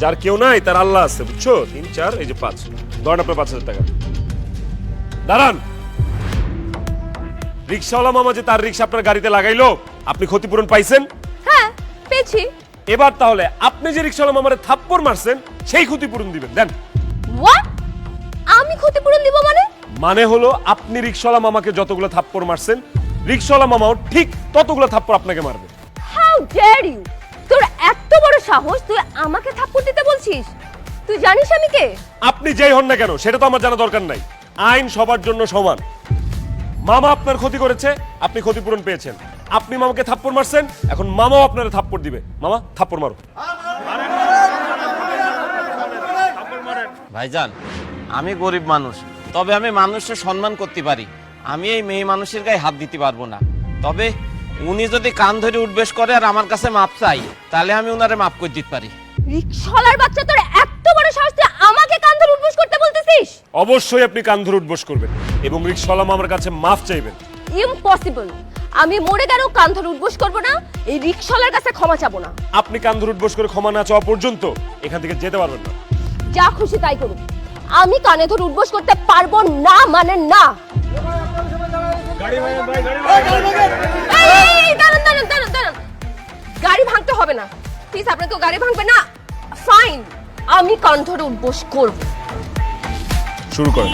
যার কেউ নাই তার আল্লাহ আছে, বুঝছো? 3 4 এই যে 5, ধরেন আপনার 5,000 টাকা। দাঁড়ান, রিক্সাওয়ালা মামা যে তার রিক্সা আপনার গাড়িতে লাগাইলো, আপনি ক্ষতিপূরণ পাইছেন? হ্যাঁ পেয়েছি। এবার তাহলে আপনি যে রিক্সাওয়ালা মামারে থাপ্পড় মারছেন সেই ক্ষতিপূরণ দিবেন, দেন। হোয়াট? আমি ক্ষতিপূরণ দিব মানে? মানে হলো আপনি রিক্সাওয়ালা মামাকে যতগুলো থাপ্পড় মারছেন, রিক্সাওয়ালা মামাও ঠিক ততগুলো থাপ্পড় আপনাকে মারবে। How dare you! তোর এত বড় সাহস, তুই আমাকে থাপ্পড় দিতে বলছিস? তুই জানিস আমি কে? আপনি যেই হন না কেন সেটা তো আমার জানা দরকার নাই। আইন সবার জন্য সমান। মামা আপনার ক্ষতি করেছে, আপনি ক্ষতিপূরণ পেয়েছেন। আপনি মামাকে থাপ্পড় মারছেন, এখন মামাও আপনার থাপ্পড় দিবে। মামা থাপ্পড় মারো। ভাইজান, আমি গরিব মানুষ, তবে আমি মানুষের সম্মান করতে পারি। আমি এই মেয়ে মানুষের গায়ে হাত দিতে পারবো না। তবে উনি যদি কান ধরে উঠবেশ করে আর আমার কাছে মাপ চাই, তাহলে আমি উনারে মাপ করে দিতে পারি। রিকশালার বাচ্চা, তোর এত বড় সাহস, তুই আমাকে কান ধরে উঠবোস করতে বলতেছিস? অবশ্যই আপনি কান ধরে উঠবোস করবেন এবং রিক্সাওয়ালা মামার কাছে মাফ চাইবেন। ইম্পসিবল! আমি মরে গেলেও কান ধরে উঠবোস করবো না, এই রিকশালার কাছে ক্ষমা চাবো না। আপনি কান ধরে উঠবোস করে ক্ষমা না চাওয়া পর্যন্ত এখান থেকে যেতে পারবেন না। যা খুশি তাই করুন, আমি কানে ধরে উঠবোস করতে পারবো না মানে না। এই, দাঁড়ান দাঁড়ান দাঁড়ান দাঁড়ান, গাড়ি ভাঙতে হবে না প্লিজ, আপনার কেউ গাড়ি ভাঙবে না। ফাইন, আমি কান ধরে উঠবোস করব। শুরু করেন।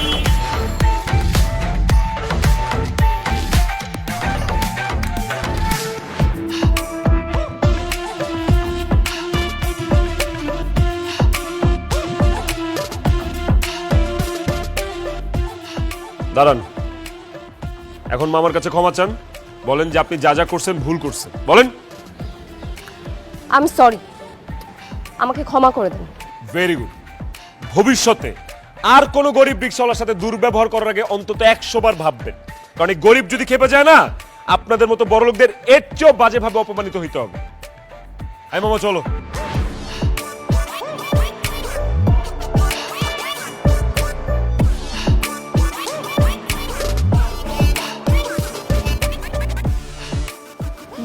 দাঁড়ান, এখন মামার কাছে ক্ষমা চান, বলেন যে আপনি যা যা করছেন ভুল করছেন, বলেন। আমি সরি, আমাকে ক্ষমা করে দিন। Very good. ভবিষ্যতে আর কোন গরিব রিক্সাওয়ালার সাথে দুর্ব্যবহার করার আগে অন্তত 100 বার ভাববেন, কারণ এই গরিব যদি খেপে যায় না, আপনাদের মতো বড় লোকদের এর চেয়েও বাজেভাবে অপমানিত হইতে হবে। আই মামা চলো।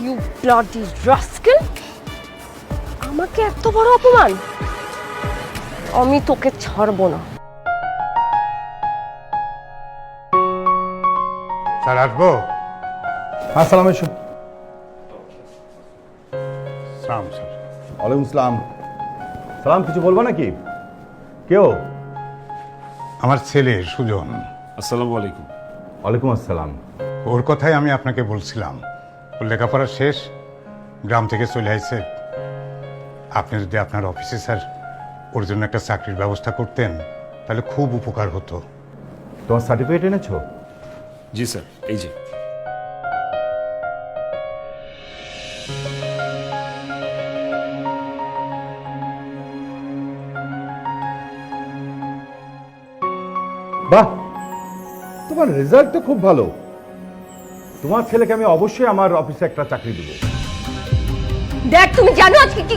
You bloody rascal! আমাকে এত বড় অপমান! আমি তোকে ছাড়বো না। স্যার আসবো? আসসালামু আলাইকুম। সালাম স্যার। ওয়ালাইকুম আসসালাম। সালাম, কিছু বলবো নাকি? কেউ? আমার ছেলে সুজন। আসসালামু আলাইকুম। ওয়ালাইকুম আসসালাম। ওর কথাই আমি আপনাকে বলছিলাম। ওর লেখাপড়া শেষ, গ্রাম থেকে চলে আসছে। আপনি যদি আপনার অফিসে স্যার ওর জন্য একটা চাকরির ব্যবস্থা করতেন তাহলে খুব উপকার হতো। তোমার সার্টিফিকেট এনেছো? জি স্যার, এই যে। বাহ, তোমার রেজাল্ট তো খুব ভালো। তোমার ছেলেকে আমি অবশ্যই আমার অফিসে একটা চাকরি দেবো। দেখ, তুমি জানো আজকে কি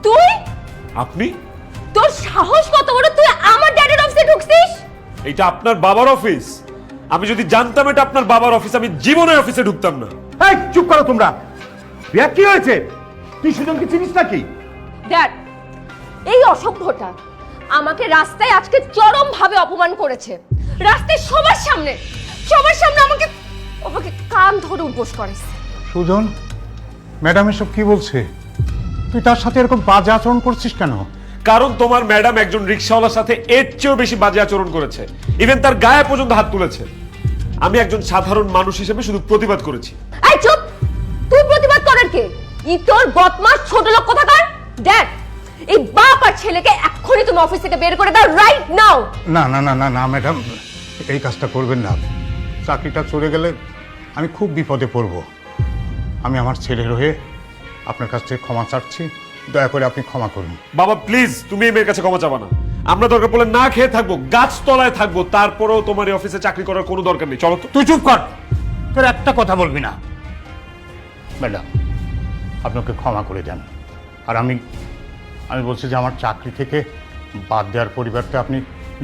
তুই? আপনি? তোর সাহস কত বড়, তুই আমার ড্যাডির অফিসে ঢুকছিস? এটা আপনার বাবার অফিস? আমি যদি জানতাম এটা আপনার বাবার অফিস, আমি জীবনের অফিসে ঢুকতাম না। এই চুপ করো তোমরা। রিয়া, কি হয়েছে? তুই সুজনকে চিনিস নাকি? ড্যাড, এই অসভ্যটা আমাকে রাস্তায় আজকে চরম ভাবে অপমান করেছে। রাস্তায় সবার সামনে আমাকে আমাকে কান ধরে উঠবোস করেছে। সুজন, ম্যাডাম এসব কি বলছে? তুই তার সাথে এরকম বাজে আচরণ করছিস কেন? কারণ তোমার ম্যাডাম একজন রিক্সাওয়ালার সাথে এর চেয়েও বেশি বাজে আচরণ করেছে, ইভেন তার গায়ে পর্যন্ত হাত তুলেছে। আমি একজন সাধারণ মানুষ হিসেবে শুধু প্রতিবাদ করেছি। এই চুপ! তুই প্রতিবাদ করার কে? ই তোর বদমাশ ছোট লোক কোথাকার! ড্যাড, এই বাপ আর ছেলেকে এক্ষুনি তুমি অফিস থেকে বের করে দাও, রাইট নাও। না না না না না ম্যাডাম, এই কাজটা করবেন না। চাকরিটা চলে গেলে আমি খুব বিপদে পড়ব। আমি আমার ছেলের হয়ে আপনার কাছ থেকে ক্ষমা চাচ্ছি, দয়া করে আপনি ক্ষমা করুন। বাবা প্লিজ, তুমি এই মেয়ের কাছে ক্ষমা চাবা না। আমরা দরকার পড়লে না খেয়ে থাকবো, গাছতলায় থাকবো, তারপরেও তোমার এই অফিসে চাকরি করার কোনো দরকার নেই। চলো তো। তুই চুপ কর, তোর একটা কথা বলবি না। ম্যাডাম, আপনাকে ক্ষমা করে দেন। আর আমি বলছি যে আমার চাকরি থেকে বাদ দেওয়ার পরিবর্তে আপনি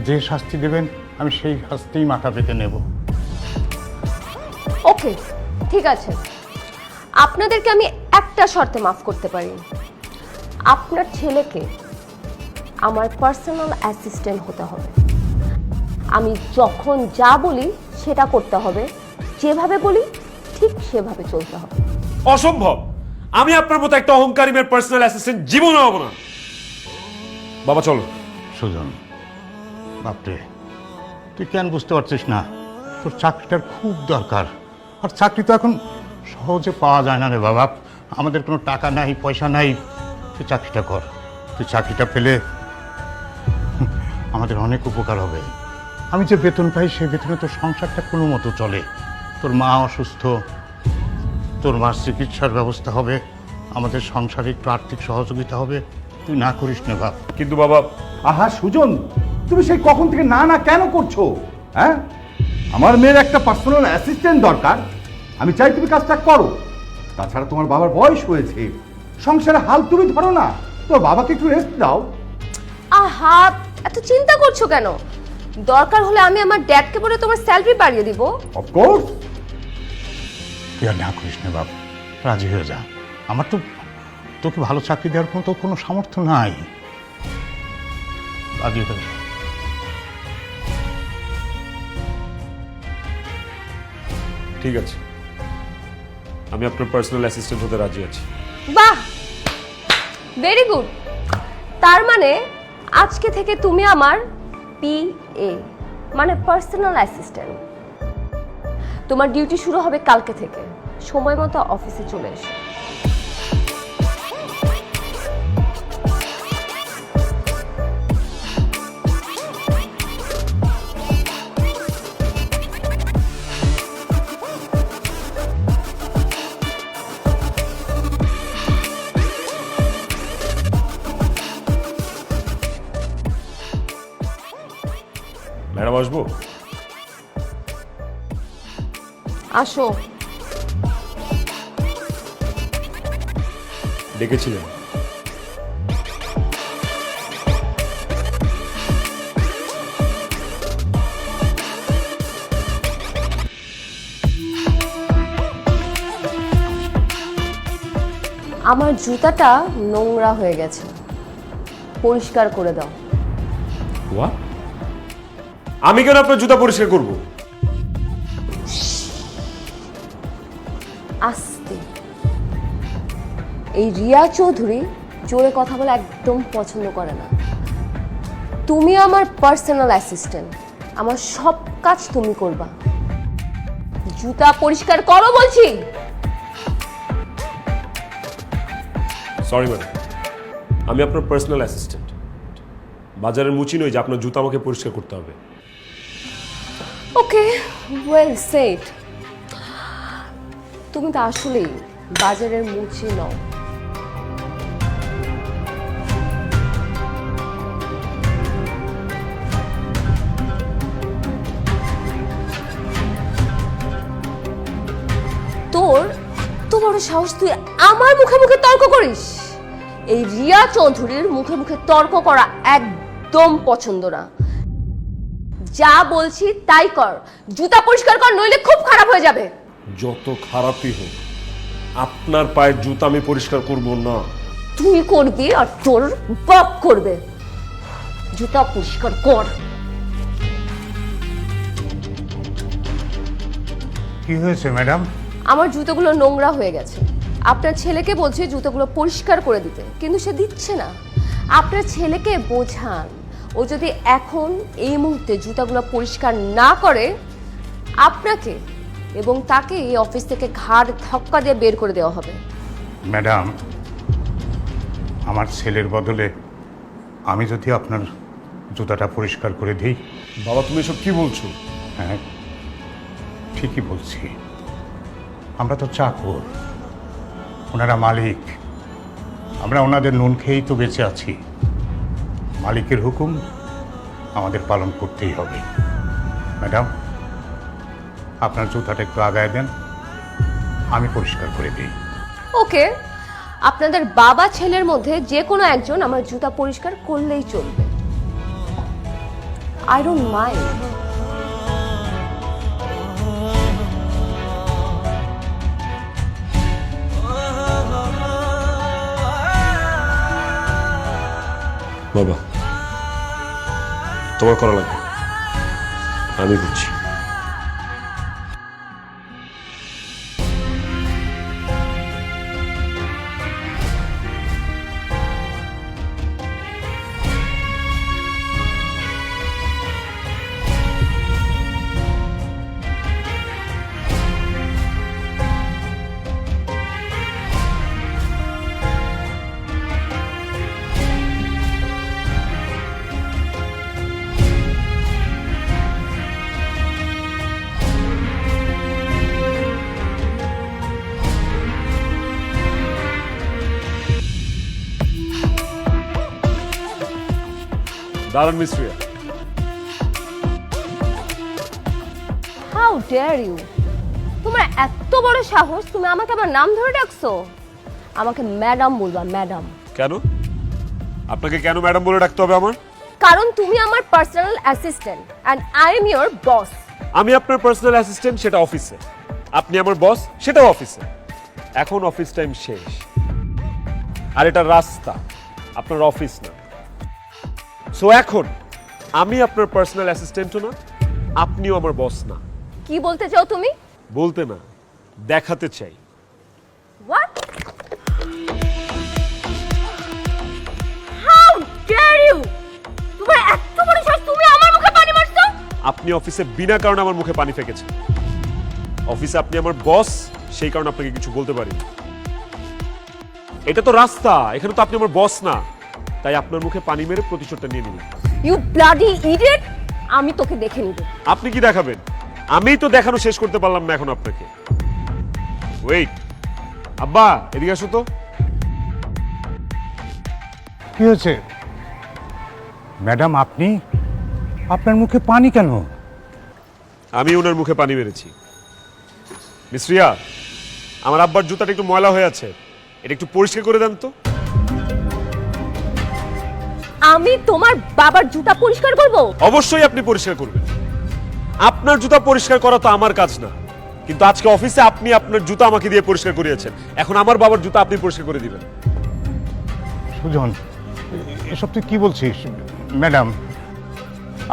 যে শাস্তি দেবেন আমি সেই শাস্তিই মাথা পেতে নেব। ওকে, ঠিক আছে, আপনাদেরকে আমি একটা শর্তে মাফ করতে পারি, আপনার ছেলেকে আমার পার্সোনাল অ্যাসিস্ট্যান্ট হতে হবে। আমি যখন যা বলি সেটা করতে হবে, যেভাবে বলি ঠিক সেভাবে চলতে হবে। অসম্ভব, আমি আপনার মতো একটা অহংকারী মেয়ের পার্সোনাল অ্যাসিস্ট্যান্ট জীবনে হব না। বাবা চলো। সুজন, বাপরে, তুই কেন বুঝতে পারছিস না? তোর চাকরিটার খুব দরকার। আর চাকরি তো এখন সহজে পাওয়া যায় না রে বাবা। আমাদের কোনো টাকা নাই, পয়সা নাই। তুই চাকরিটা কর। তুই চাকরিটা পেলে আমাদের অনেক উপকার হবে। আমি যে বেতন পাই সেই বেতনে তোর সংসারটা কোনো মতো চলে। তোর মা অসুস্থ, তোর মার চিকিৎসার ব্যবস্থা হবে, আমাদের সংসারে একটু আর্থিক সহযোগিতা হবে। তুই না করিস না বাপ। কিন্তু বাবা, আহা সুজন, তুমি সেই কখন থেকে না না কেন করছো? হ্যাঁ, আমার মেয়ের একটা পার্সোনাল অ্যাসিস্ট্যান্ট দরকার, আমি চাই তুমি কাজটা করো। তাছাড়া তোমার বাবার বয়স হয়েছে, সংসারে হাল তুমি ধরো না, তোমার বাবাকে একটু রেস্ট দাও। আহা, এত চিন্তা করছো কেন? দরকার হলে আমি আমার ড্যাডকে বলে তোমার স্যালারি বাড়িয়ে দিব। অফকোর্স। তুই আর না করিস না বাপ, রাজি হয়ে যা। আমার তো তোকে ভালো চাকরি দেওয়ার কোনো সামর্থ্য নাই। রাজি হয়ে যা। ঠিক আছে, আমি আপনার পার্সোনাল অ্যাসিস্ট্যান্ট হতে রাজি আছি। বাহ, ভেরি গুড। তার মানে আজকে থেকে তুমি আমার পিএ, মানে পার্সোনাল অ্যাসিস্ট্যান্ট। তোমার ডিউটি শুরু হবে কালকে থেকে। সময় মতো অফিসে চলে এসো। ম্যাডাম আসবো? আসো। ডেকেছিলেন? আমার জুতাটা নোংরা হয়ে গেছে, পরিষ্কার করে দাও। What? আমি কেন আপনার জুতা পরিষ্কার করব? আস্তে। এই রিয়া চৌধুরী জোরে কথা বলে একদম পছন্দ করে না। তুমি আমার পার্সোনাল অ্যাসিস্ট্যান্ট, আমার সব কাজ তুমি করবা। জুতা পরিষ্কার করো বলছি। সরি ম্যাডাম, আমি আপনার পার্সোনাল অ্যাসিস্ট্যান্ট। বাজারের মুচি নই যে আপনার জুতা আমাকে পরিষ্কার করতে হবে। ওকে, ওয়েল সেড। তুমি তো আসলেই বাজারের মুচি নও। তোর এত বড় সাহস, তুই আমার মুখে মুখে তর্ক করিস? এই রিয়া চৌধুরীর মুখে মুখে তর্ক করা একদম পছন্দ না। যা বলছি তাই কর, জুতা পরিষ্কার কর, নইলে খুব খারাপ হয়ে যাবে। যত খারাপই হোক, আপনার পায়ের জুতা আমি পরিষ্কার করব না। তুই করবি আর তোর বাপ করবে। জুতা পরিষ্কার কর। কি হয়েছে ম্যাডাম? আমার জুতোগুলো নোংরা হয়ে গেছে। আপনার ছেলেকে বলছে জুতোগুলো পরিষ্কার করে দিতে, কিন্তু সে দিচ্ছে না। আপনার ছেলেকে বোঝান, ও যদি এখন এই মুহূর্তে জুতাগুলো পরিষ্কার না করে, আপনাকে এবং তাকে এই অফিস থেকে ঘাড় ধাক্কা দিয়ে বের করে দেওয়া হবে। ম্যাডাম, আমার ছেলের বদলে আমি যদি আপনার জুতাটা পরিষ্কার করে দিই। বাবা, তুমি এসব কি বলছো? হ্যাঁ, ঠিকই বলছি। আমরা তো চাকর, ওনারা মালিক। আমরা ওনাদের নুন খেয়েই তো বেঁচে আছি। মালিকের হুকুম আমাদের পালন করতেই হবে। ম্যাডাম, আপনার জুতাটা একটু আগায় দেন, আমি পরিষ্কার করে দিই। ওকে, আপনাদের বাবা ছেলের মধ্যে যে কোনো একজন আমার জুতা পরিষ্কার করলেই চলবে। I don't mind. বাবা, তোমার করা লাগবে, আমি করছি। দারুণ মিস্ত্রিয়া। How dare you! তোমার এত বড় সাহস, তুমি আমাকে আমার নাম ধরে ডাকছো? আমাকে ম্যাডাম বলবা, ম্যাডাম। কেন আপনাকে কেন ম্যাডাম বলে ডাকতে হবে আমার? কারণ তুমি আমার personal assistant and I am your boss. আমি আপনার পার্সোনাল অ্যাসিস্ট্যান্ট, সেটা অফিসে। আপনি আমার বস, সেটাও অফিসে। এখন অফিস টাইম শেষ, আর এটা রাস্তা, আপনার অফিস না। সো এখন আমি আপনার পার্সোনাল অ্যাসিস্ট্যান্টও না, আপনিও আমার বস না। কি বলতে চাও তুমি? বলতে না, দেখাতে চাই। হোয়াট? How dare you! তোমার এত বড় সাহস, তুমি আমার মুখে পানি মারছো? আপনি অফিসে বিনা কারণে আমার মুখে পানি ফেকেছেন। অফিসে আপনি আমার বস, সেই কারণে আপনাকে কিছু বলতে পারি। এটা তো রাস্তা, এখানে তো আপনি আমার বস না, তাই আপনার মুখে পানি মেরে প্রতিশোধটা নিয়ে নিলাম। You bloody idiot! আমি তোকে দেখে নিব। আপনি কি দেখাবেন? আমিই তো দেখানো শেষ করতে পারলাম না এখন আপনাকে। ওয়েট, আব্বা এদিকে আসো তো। কি হয়েছে ম্যাডাম? আপনি আপনার মুখে পানি কেন? আমি ওনার মুখে পানি মেরেছি। মিস্ত্রিয়া, আমার আব্বার জুতাটা একটু ময়লা হয়ে আছে, এটা একটু পরিষ্কার করে দেন তো। আমি তোমার বাবার জুতা পরিষ্কার করব? অবশ্যই আপনি পরিষ্কার করবেন। আপনার জুতা পরিষ্কার করা তো আমার কাজ না, কিন্তু আজকে অফিসে আপনি আপনার জুতা আমাকে দিয়ে পরিষ্কার করিয়েছেন, এখন আমার বাবার জুতা আপনি পরিষ্কার করে দিবেন। সুজন, এসব তুই কি বলছিস? ম্যাডাম,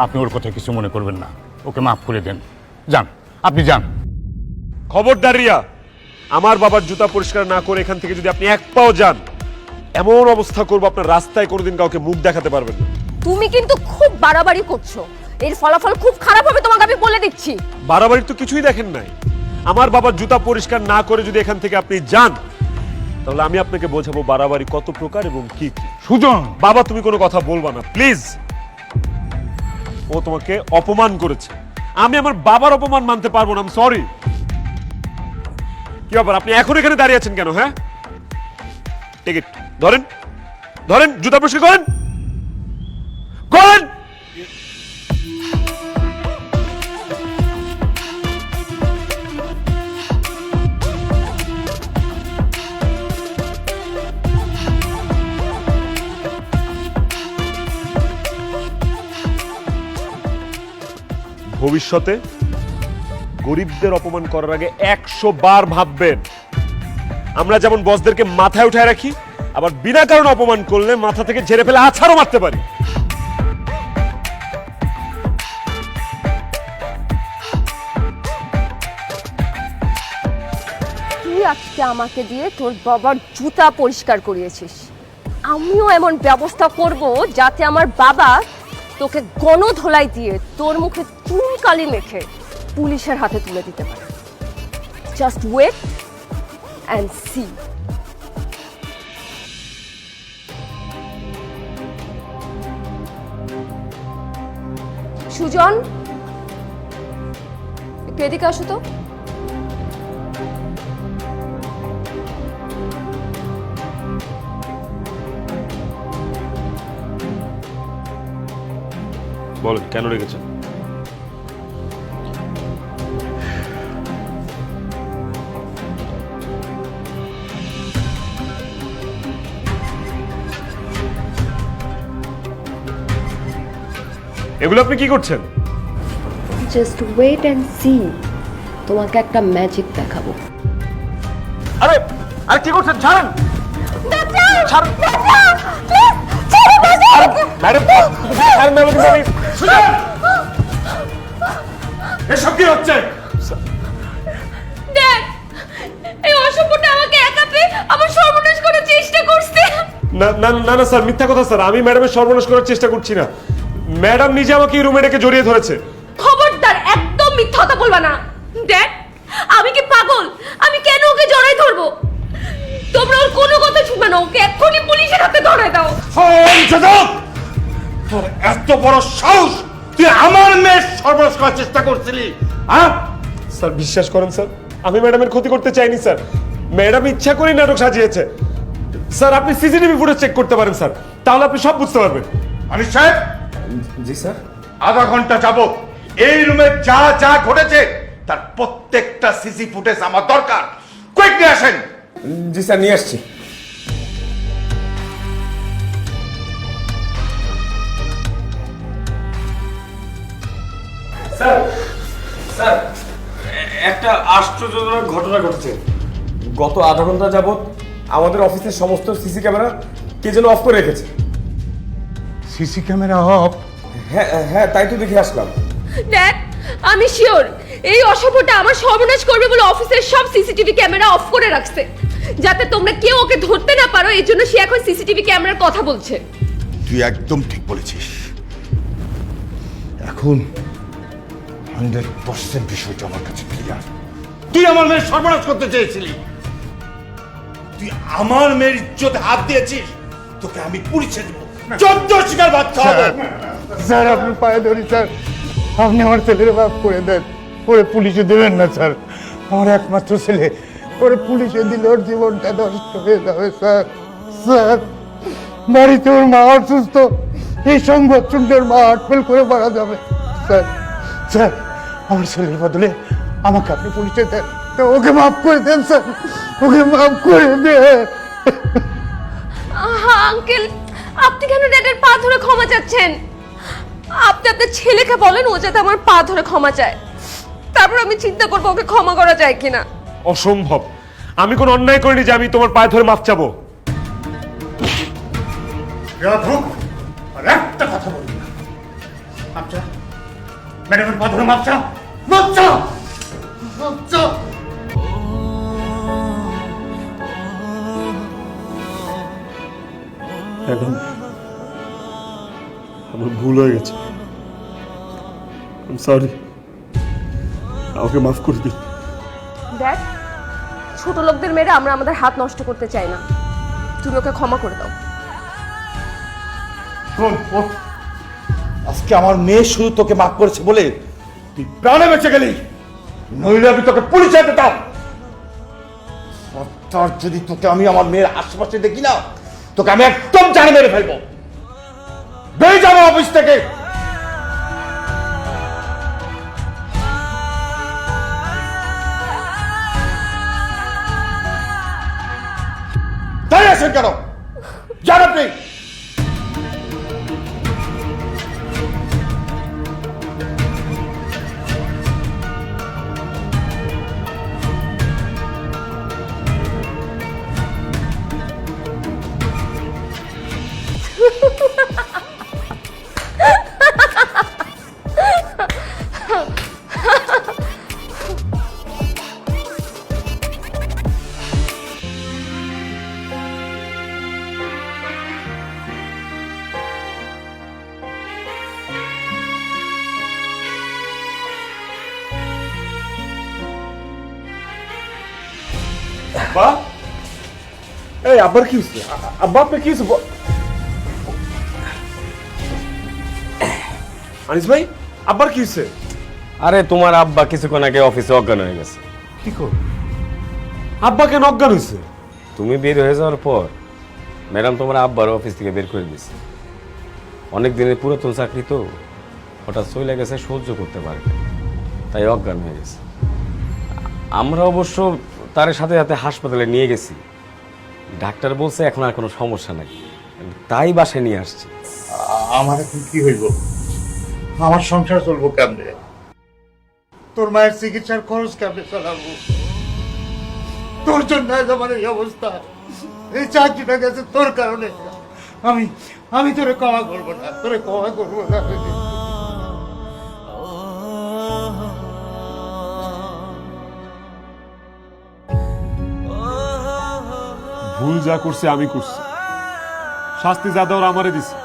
আপনি ওর কথা কিছু মনে করবেন না, ওকে মাফ করে দেন। যান, আপনি যান। খবরদার রিয়া, আমার বাবার জুতা পরিষ্কার না করে এখান থেকে যদি আপনি এক পাও যান, এমন অবস্থা করবো আপনার রাস্তায় কোনোদিন কাউকে মুখ দেখাতে পারবেন না। তুমি কিন্তু খুব বাড়াবাড়ি করছো, এর ফলাফল খুব খারাপ হবে, তোমাকে আমি বলে দিচ্ছি। বাড়াবাড়ি তো কিছুই দেখেন নাই। আমার বাবার জুতা পরিষ্কার না করে যদি এখান থেকে আপনি যান, তাহলে আমি আপনাকে বোঝাবো বাড়াবাড়ি কত প্রকার এবং কি কি। সুজন! বাবা, তুমি কোনো কথা বলবা না প্লিজ। ও তোমাকে অপমান করেছে, আমি আমার বাবার অপমান মানতে পারবো না। সরি। কি ব্যাপার, আপনি এখন এখানে দাঁড়িয়ে আছেন কেন? হ্যাঁ, টিকিট ধরেন, ধরেন, জুতা পরিষ্কার করেন, করেন। ভবিষ্যতে গরিবদের অপমান করার আগে 100 বার ভাববেন। আমরা যেমন বসদেরকে মাথায় উঠায় রাখি, আবার বিনা কারণে অপমান করলে মাথা থেকে ঝেড়ে ফেলে আছাড়ও মারতে পারি। তুই আজকে আমাকে দিয়ে তোর বাবার জুতা পরিষ্কার করিয়েছিস, আমিও এমন ব্যবস্থা করব যাতে আমার বাবা তোকে গণধোলাই দিয়ে তোর মুখে চুনকালি মেখে পুলিশের হাতে তুলে দিতে পারে। Just wait and see. Sujan, একটু এদিকে আসো তো। বলেন কেন রেখেছেন? এগুলো আপনি কি করছেন? জাস্ট ওয়েট অ্যান্ড সি, তোমাকে একটা ম্যাজিক দেখাবো। আরে আরে কি করছেন? ছাড়েন, বাঁচাও! ছাড়ুন। বাঁচাও! প্লিজ ছেড়ে বাঁচাও! ম্যাডাম এসব কি হচ্ছে? ড্যাড, এই অসভ্যটা আমাকে একা পেয়ে আমার সর্বনাশ করার চেষ্টা করছে। না না না না স্যার, মিথ্যা কথা স্যার, আমি ম্যাডামের সর্বনাশ করার চেষ্টা করছি না। ম্যাডাম নিজে আমাকে এই রুমে ডেকে জড়িয়ে ধরেছে। খবরদার, একদম মিথ্যা কথা বলবা না। ড্যাড, আমি কি পাগল? আমি কেন ওকে জড়াই ধরবো? তোমরা ওর কোনো কথা শুনবে না, ওকে এক্ষুনি পুলিশের হাতে ধরাই দাও। তোর এত বড় সাহস, তুই আমার মেয়ের সর্বনাশ করার চেষ্টা করছিলি, হ্যাঁ? স্যার বিশ্বাস করেন স্যার, আমি ম্যাডামের ক্ষতি করতে চাইনি স্যার। ম্যাডাম ইচ্ছা করেই নাটক সাজিয়েছে। স্যার আপনি সিসিটিভি ফুটেজ চেক করতে পারেন স্যার, তাহলে আপনি সব বুঝতে পারবেন। মানিক সাহেব, জি স্যার। আধা ঘন্টা যাবত এই রুমে যা যা ঘটেছে তার প্রত্যেকটা সিসি ফুটেজ আমার দরকার। কুইক নিয়ে আসেন। জি স্যার, নিয়ে আসছি। স্যার স্যার, একটা আশ্চর্যজনক ঘটনা ঘটেছে। গত আধা ঘন্টা যাবত আমাদের অফিসের সমস্ত সিসি ক্যামেরা কে যেন অফ করে রেখেছে। CC camera off? হ্যাঁ হ্যাঁ, তাই তো দেখে আসলাম। ড্যাড, আমি শিওর এই অসভ্যটা আমার সর্বনাশ করবে বলে অফিসের সব সিসিটিভি ক্যামেরা অফ করে রাখছে, যাতে তোমরা কেউ ওকে ধরতে না পারো। এই জন্য সে এখন সিসিটিভি ক্যামেরার কথা বলছে। তুই একদম ঠিক বলেছিস। এখন 100% বিষয়টা আমার কাছে ক্লিয়ার। তুই আমার মেয়ের সর্বনাশ করতে চেয়েছিলি, তুই আমার মেয়ের ইজ্জতে হাত দিয়েছিস, তোকে আমি পুলিশে দেবো। 14 শিকার বাচ্চা হবে। স্যার আপনার পায়ে ধরি স্যার, আপনি আমার ছেলের মাফ করে দেন। ওরে পুলিশে দেবেন না স্যার, আমার একমাত্র ছেলে, ওরে পুলিশে দিলে ওর জীবনটা নষ্ট হয়ে যাবে স্যার। স্যার বাড়িতে ওর মা অসুস্থ, এই সংবাদ শুনলে ওর মা হার্টফেল করে মারা যাবে। স্যার স্যার, আমার ছেলের বদলে আমাকে আপনি পুলিশে দেন, তো ওকে মাফ করে দেন স্যার, ওকে মাফ করে দেন। আঙ্কেল, আপনি কেন ড্যাডের পা ধরে ক্ষমা চাচ্ছেন? আপনি আপনার ছেলেকে বলেন ও যাতে আমার পা ধরে ক্ষমা চায়, তারপর আমি চিন্তা করবো ওকে ক্ষমা করা যায় কিনা। অসম্ভব, আমি কোনো অন্যায় করিনি যে আমি তোমার পায়ে ধরে মাফ চাবো। আর একটা কথা বলবি না। মাপ চা, ম্যাডামের পা ধরে মাপ চা, মাপ চা, মাপ চা। ম্যাডাম, আমার ভুল হয়ে গেছে, সরি, আমাকে মাফ করে দিন। ড্যাড, ছোট লোকদের মেরে আমরা আমাদের হাত নষ্ট করতে চাই না, তুমি ওকে ক্ষমা করে দাও। শোন, ওঠ। আজকে আমার মেয়ে শুধু তোকে মাফ করেছে বলে তুই প্রাণে বেঁচে গেলি, নইলে আমি তোকে পুলিশে দিতাম। তার যদি তোকে আমি আমার মেয়ের আশেপাশে দেখি না, তোকে আমি একদম জানে মেরে ফেলবো। বেরিয়ে যাবো অফিস থেকে। দাঁড়িয়ে আছেন কেন? যান আপনি। আব্বা, এই আব্বার কি হচ্ছে? আব্বা আপনার কি হচ্ছে? আনিস ভাই, আব্বার কি হচ্ছে? আরে তোমার আব্বা কিছুক্ষণ আগে অফিসে অজ্ঞান হয়ে গেছে। কি কর? আব্বা কেন অজ্ঞান হয়েছে? তুমি বের হয়ে যাওয়ার পর ম্যাডাম তোমার আব্বার অফিস থেকে বের করে দিয়েছে। অনেক দিনের পুরাতন চাকরি তো, হঠাৎ চলে গেছে, সহ্য করতে পারে না, তাই অজ্ঞান হয়ে গেছে। আমরা অবশ্য তার সাথে সাথে হাসপাতালে নিয়ে গেছি, ডাক্তার বলছে এখন আর কোনো সমস্যা নাই, তাই বাসায় নিয়ে আসছি। আমার এখন কি হইব? আমার সংসার চলবো কেমনে? তোর মায়ের চিকিৎসার খরচ কেমনে চালাবো? তোর জন্য আজ আমার এই অবস্থা। এই চাকরিটা গেছে তোর কারণে, আমি তোরে ক্ষমা করবো না, তোরে ক্ষমা করবো না। ভুল যা করছে আমি করছি, শাস্তি যা দেওয়ার আমারে দিছে।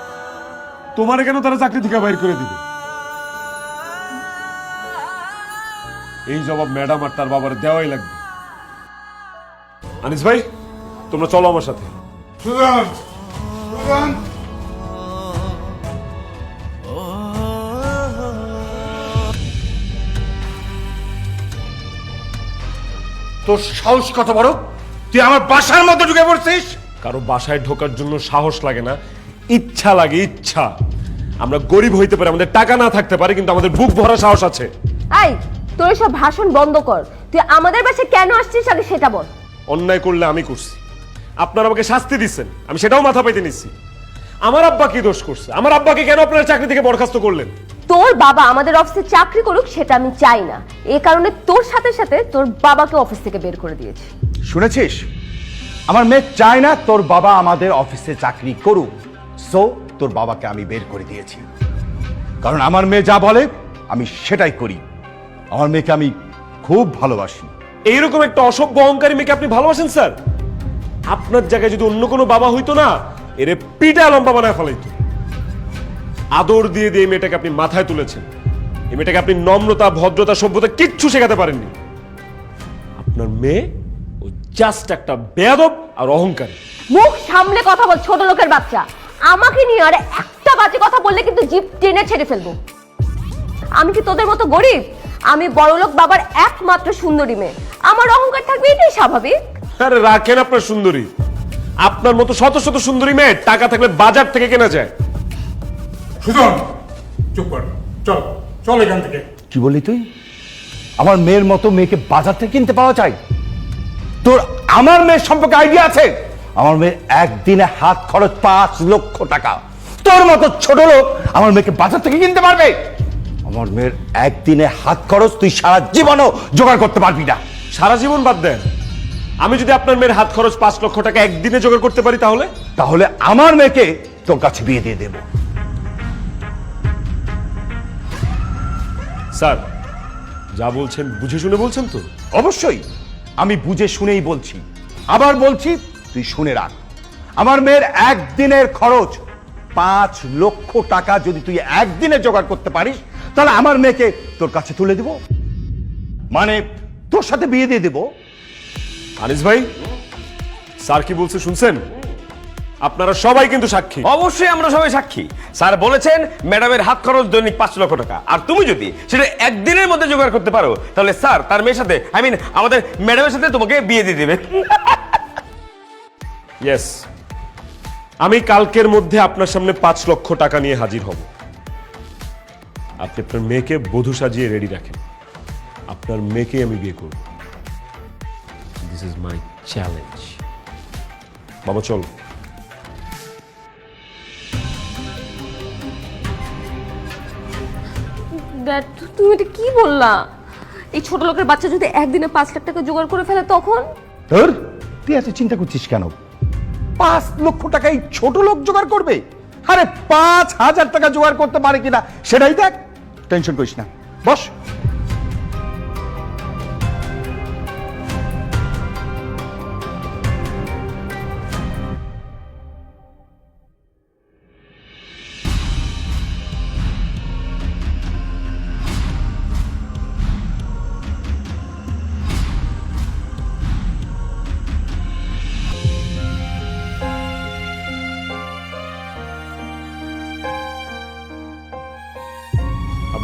তোমারে কেন তারা চাকরি থেকে বাইর করে দিবে? এই জবাব ম্যাডাম আর তার বাবার দেওয়াই লাগবে। আনিস ভাই, তোমরা চলো আমার সাথে। সুজন, সুজন, তোর সাহস কত বড়, তুই আমার বাসার মধ্যে ঢুকে পড়ছিস? কারো বাসায় ঢোকার জন্য সাহস লাগে না, ইচ্ছা লাগে, ইচ্ছা। আমরা গরিব হইতে পারি, আমাদের টাকা না থাকতে পারে, কিন্তু আমাদের বুক ভরা সাহস আছে। এই, তোর সব ভাষণ বন্ধ কর। তুই আমাদের বাসায় কেন আসছিস আগে সেটা বল। অন্যায় করলে আমি করছি, আপনারা আমাকে শাস্তি দিচ্ছেন, আমি সেটাও মাথা পাইতে নিচ্ছি। আমার আব্বা কি দোষ করছে? আমার আব্বাকে কেন আপনারা চাকরি থেকে বরখাস্ত করলেন? তোর বাবা আমাদের অফিসে চাকরি করুক সেটা আমি চাই না, এই কারণে তোর সাথে সাথে তোর বাবাকে অফিস থেকে বের করে দিয়েছি। শুনেছিস, আমার মেয়ে চায় না তোর বাবা আমাদের অফিসে চাকরি করুক, সো তোর বাবাকে আমি বের করে দিয়েছি। কারণ আমার মেয়ে যা বলে আমি সেটাই করি। আমার মেয়েকে আমি খুব ভালোবাসি। এইরকম একটা অসভ্য অহংকারী মেয়েকে আপনি ভালোবাসেন স্যার? আপনার জায়গায় যদি অন্য কোনো বাবা হইতো না, এরে পিটা লম্বা বানায় ফেলাইতো। আদর দিয়ে দিয়ে এই মেয়েটাকে আপনি মাথায় তুলেছেন। এই মেয়েটাকে আপনি নম্রতা, ভদ্রতা, সভ্যতা কিচ্ছু শেখাতে পারেননি। আপনার মেয়ে ও জাস্ট একটা বেয়াদব আর অহংকারী। মুখ সামলে কথা বল ছোট লোকের বাচ্চা। আমাকে নিয়ে আর একটা বাজে কথা বললে কিন্তু জিভ টেনে ছেড়ে ফেলবো। আমি কি তোদের মতো গরিব? আমি বড়লোক বাবার একমাত্র সুন্দরী মেয়ে, আমার অহংকার থাকবে, এটাই স্বাভাবিক। আরে রাখেন আপনার সুন্দরী। আপনার মতো শত শত সুন্দরী মেয়ে টাকা থাকলে বাজার থেকে কেনা যায়। সুজন, চুপ কর, চল চল এখান থেকে। কি বললি তুই? আমার মেয়ের মতো মেয়েকে বাজার থেকে কিনতে পাওয়া যায়? তোর আমার মেয়ের সম্পর্কে আইডিয়া আছে? আমার মেয়ের একদিনে হাত খরচ 5 লক্ষ টাকা। তোর মতো ছোট লোক আমার মেয়েকে বাজার থেকে কিনতে পারবে? আমার মেয়ের একদিনে হাত খরচ তুই সারা জীবনও জোগাড় করতে পারবি না। সারা জীবন বাদ দেন, আমি যদি আপনার মেয়ের হাত খরচ 5 লক্ষ টাকা একদিনে জোগাড় করতে পারি তাহলে আমার মেয়েকে তোর কাছে বিয়ে দিয়ে দেব। স্যার, যা বলছেন বুঝে শুনে বলছেন তো? অবশ্যই আমি বুঝে শুনেই বলছি। আবার বলছি, তুই শুনে রাখ। আমার মেয়ের একদিনের খরচ 5 লক্ষ টাকা যদি তুই একদিনে জোগাড় করতে পারিস, তাহলে আমার মেয়েকে তোর কাছে তুলে দিব, মানে তোর সাথে বিয়ে দিয়ে দেব। আনিস ভাই, স্যার কি বলছে শুনছেন? আপনারা সবাই কিন্তু সাক্ষী। অবশ্যই আমরা সবাই সাক্ষী। স্যার বলেছেন ম্যাডামের হাত খরচ দৈনিক 5 লক্ষ টাকা, আর তুমি যদি সেটা একদিনের মধ্যে জোগাড় করতে পারো, তাহলে স্যার তার মেয়ের সাথে, আই মিন আমাদের ম্যাডামের সাথে তোমাকে বিয়ে দিয়ে দেবে। ইয়েস, আমি কালকের মধ্যে আপনার সামনে 5 লক্ষ টাকা নিয়ে হাজির হব। আপনি আপনার মেয়েকে বধূ সাজিয়ে রেডি রাখেন। আপনার মেয়েকে আমি বিয়ে করব। This is my challenge. বাবা চল। ড্যাড, তুমি এটা কি বললা? এই ছোট লোকের বাচ্চা যদি একদিনে 5 লাখ টাকা জোগাড় করে ফেলে তখন? তোর তুই এত চিন্তা করছিস কেন? 5 লক্ষ টাকা এই ছোট লোক জোগাড় করবে? আরে 5,000 টাকা জোগাড় করতে পারে কিনা সেটাই দেখ। টেনশন করিস না, বস।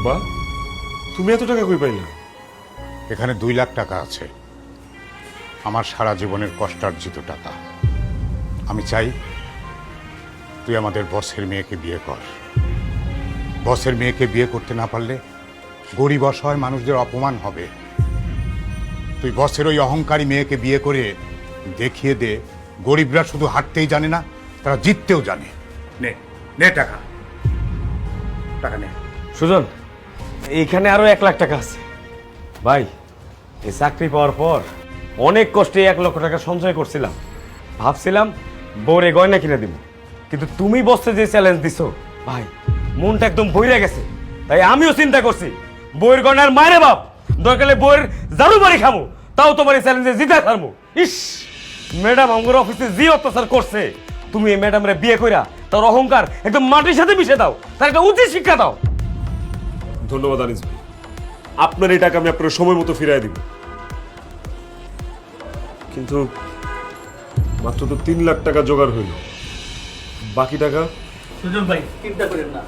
আব্বা, তুমি এত টাকা কই পাইলে? এখানে 2 লাখ টাকা আছে, আমার সারা জীবনের কষ্টার্জিত টাকা। আমি চাই তুই আমাদের বসের মেয়েকে বিয়ে কর। বসের মেয়েকে বিয়ে করতে না পারলে গরিব অসহায় মানুষদের অপমান হবে। তুই বসের ওই অহংকারী মেয়েকে বিয়ে করে দেখিয়ে দে, গরিবরা শুধু হারতেই জানে না, তারা জিততেও জানে। নে নে টাকা, টাকা নে। সুজন, এইখানে আরো 1 লাখ টাকা আছে। ভাই, এই চাকরি পাওয়ার পর অনেক কষ্টে 1 লক্ষ টাকা সঞ্চয় করছিলাম। ভাবছিলাম বউরে গয়না কিনে দিব, কিন্তু তুমি বসতে যে চ্যালেঞ্জ দিছো ভাই, মনটা একদম বইরে গেছে। তাই আমিও চিন্তা করছি বইয়ের গয়নার মায়ের বাপ দরকারে বইয়ের জারু বাড়ি খামো, তাও তোমার এই চ্যালেঞ্জে জিতা খামো। ইস, ম্যাডাম আমার অফিসে যে অত্যাচার করছে, তুমি এই ম্যাডামরে বিয়ে কইরা তার অহংকার একদম মাটির সাথে মিশে দাও, তার একটা উচিত শিক্ষা দাও। ধন্যবাদ আনিস ভাই, আপনার এই টাকা আমি আপনার সময় মতো ফিরিয়ে দিব। কিন্তু মাত্র তো 3 লাখ টাকা জোগাড় হইল, বাকি টাকা? সুজন ভাই চিন্তা করেন না,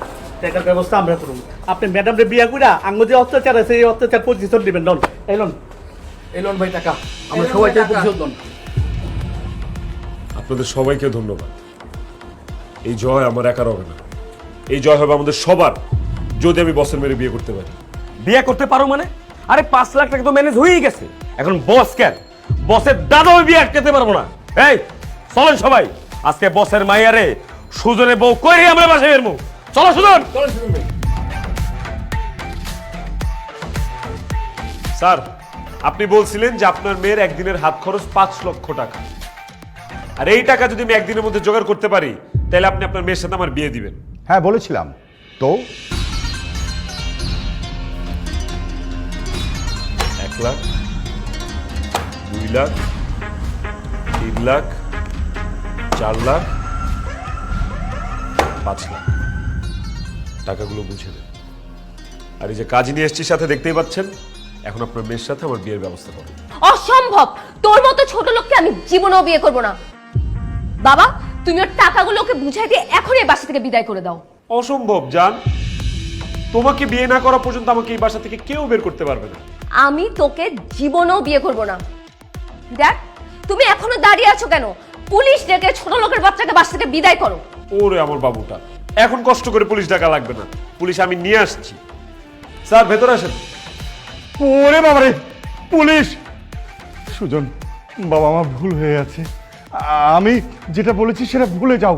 টাকার ব্যবস্থা আমরা করব। আপনি ম্যাডামরে বিয়া কইরা আঙ্গ যে অত্যাচার আছে এই অত্যাচার প্রতিশোধ দিবেন। ডন এলন ভাই টাকা আমরা সবাইকে প্রতিশোধ দেন। আপনাদের সবাইকে ধন্যবাদ। এই জয় আমার একার হবে না, এই জয় হবে আমাদের সবার, যদি আমি বসের মেরে বিয়ে করতে পারি। বিয়ে করতে পারো মানে? আরে 5 লাখ টাকা তো ম্যানেজ হয়েই গেছে, এখন বস কেন? বসের দাদাও বিয়ে আটকাতে পারবো না। এই চলেন সবাই, আজকে বসের মাইয়ারে সুজনের বউ কইরে আমরা বাসায় বেরমু। চলো সুজন। স্যার, আপনি বলছিলেন যে আপনার মেয়ের একদিনের হাত খরচ 5 লক্ষ টাকা, আর এই টাকা যদি আমি একদিনের মধ্যে জোগাড় করতে পারি তাহলে আপনি আপনার মেয়ের সাথে আমার বিয়ে দিবেন। হ্যাঁ বলেছিলাম তো। 1 লাখ, 2 লাখ, 3 লাখ, 4 লাখ, 5 লাখ, টাকাগুলো বুঝে নেন। আর এই যে কাজ নিয়ে এসছি সাথে, দেখতেই পাচ্ছেন, এখন আপনার মেয়ের সাথে আমার বিয়ের ব্যবস্থা করুন। অসম্ভব, তোর মতো ছোট লোককে আমি জীবনেও বিয়ে করব না। বাবা, তুমি ওর টাকাগুলোকে বুঝাই দিয়ে এখন এই বাসা থেকে বিদায় করে দাও। অসম্ভব জান, তোমাকে বিয়ে না করা পর্যন্ত আমাকে এই বাসা থেকে কেউ বের করতে পারবে না। আমি তোকে জীবনেও বিয়ে করব না। দেখ, তুমি এখনো দাঁড়িয়ে আছো কেন? পুলিশ ডেকে ছোট লোকের বাচ্চাকে বাসা থেকে বিদায় করো। ওরে আমার বাবুটা, এখন কষ্ট করে পুলিশ ডাকা লাগবে না, পুলিশ আমি নিয়ে আসছি। স্যার ভেতরে আসেন। ওরে বাবারে, পুলিশ! সুজন বাবা, আমার ভুল হয়ে গেছে, আমি যেটা বলেছি সেটা ভুলে যাও।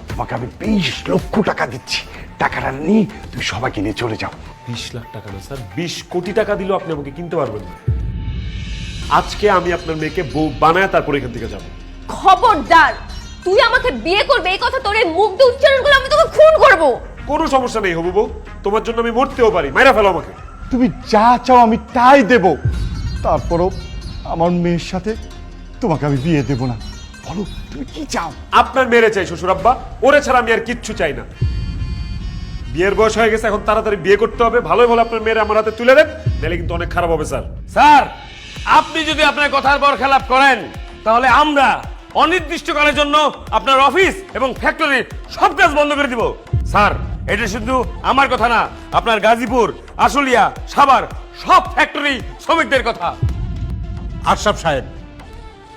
তোমাকে আমি 20 লক্ষ টাকা দিচ্ছি, টাকাটা নিয়ে তুমি সবাইকে নিয়ে চলে যাও। 20 লাখ টাকা না স্যার, 20 কোটি টাকা দিলেও আপনি আমাকে কিনতে পারবেন না। আজকে আমি আপনার মেয়েকে বউ বানায় তারপর এখান থেকে যাব। খবরদার, তুই আমাকে বিয়ে করবে এই কথা তোর এই মুখ দিয়ে উচ্চারণ করলে আমি তোকে খুন করব। কোনো সমস্যা নেই হবু বউ, তোমার জন্য আমি মরতেও পারি, মাইরা ফেলো আমাকে। তুমি যা চাও আমি তাই দেব, তারপরও আমার মেয়ের সাথে তোমাকে আমি বিয়ে দেব না। বলো তুমি কি চাও? আপনার মেরে চাই শ্বশুর আব্বা, ওরে ছাড়া আমি আর কিচ্ছু চাই না। বিয়ের বয়স হয়ে গেছে, এখন তাড়াতাড়ি বিয়ে করতে হবে। ভালোই ভালো আপনার মেয়ের আমার হাতে তুলে দেন, নাহলে কিন্তু অনেক খারাপ হবে স্যার। স্যার, আপনি যদি আপনার কথার বরখেলাপ করেন তাহলে আমরা অনির্দিষ্টকালের জন্য আপনার অফিস এবং ফ্যাক্টরির সব কাজ বন্ধ করে দিব। স্যার, এটা শুধু আমার কথা না, আপনার গাজীপুর, আশুলিয়া, সাভার সব ফ্যাক্টরি শ্রমিকদের কথা। আশরাফ সাহেব,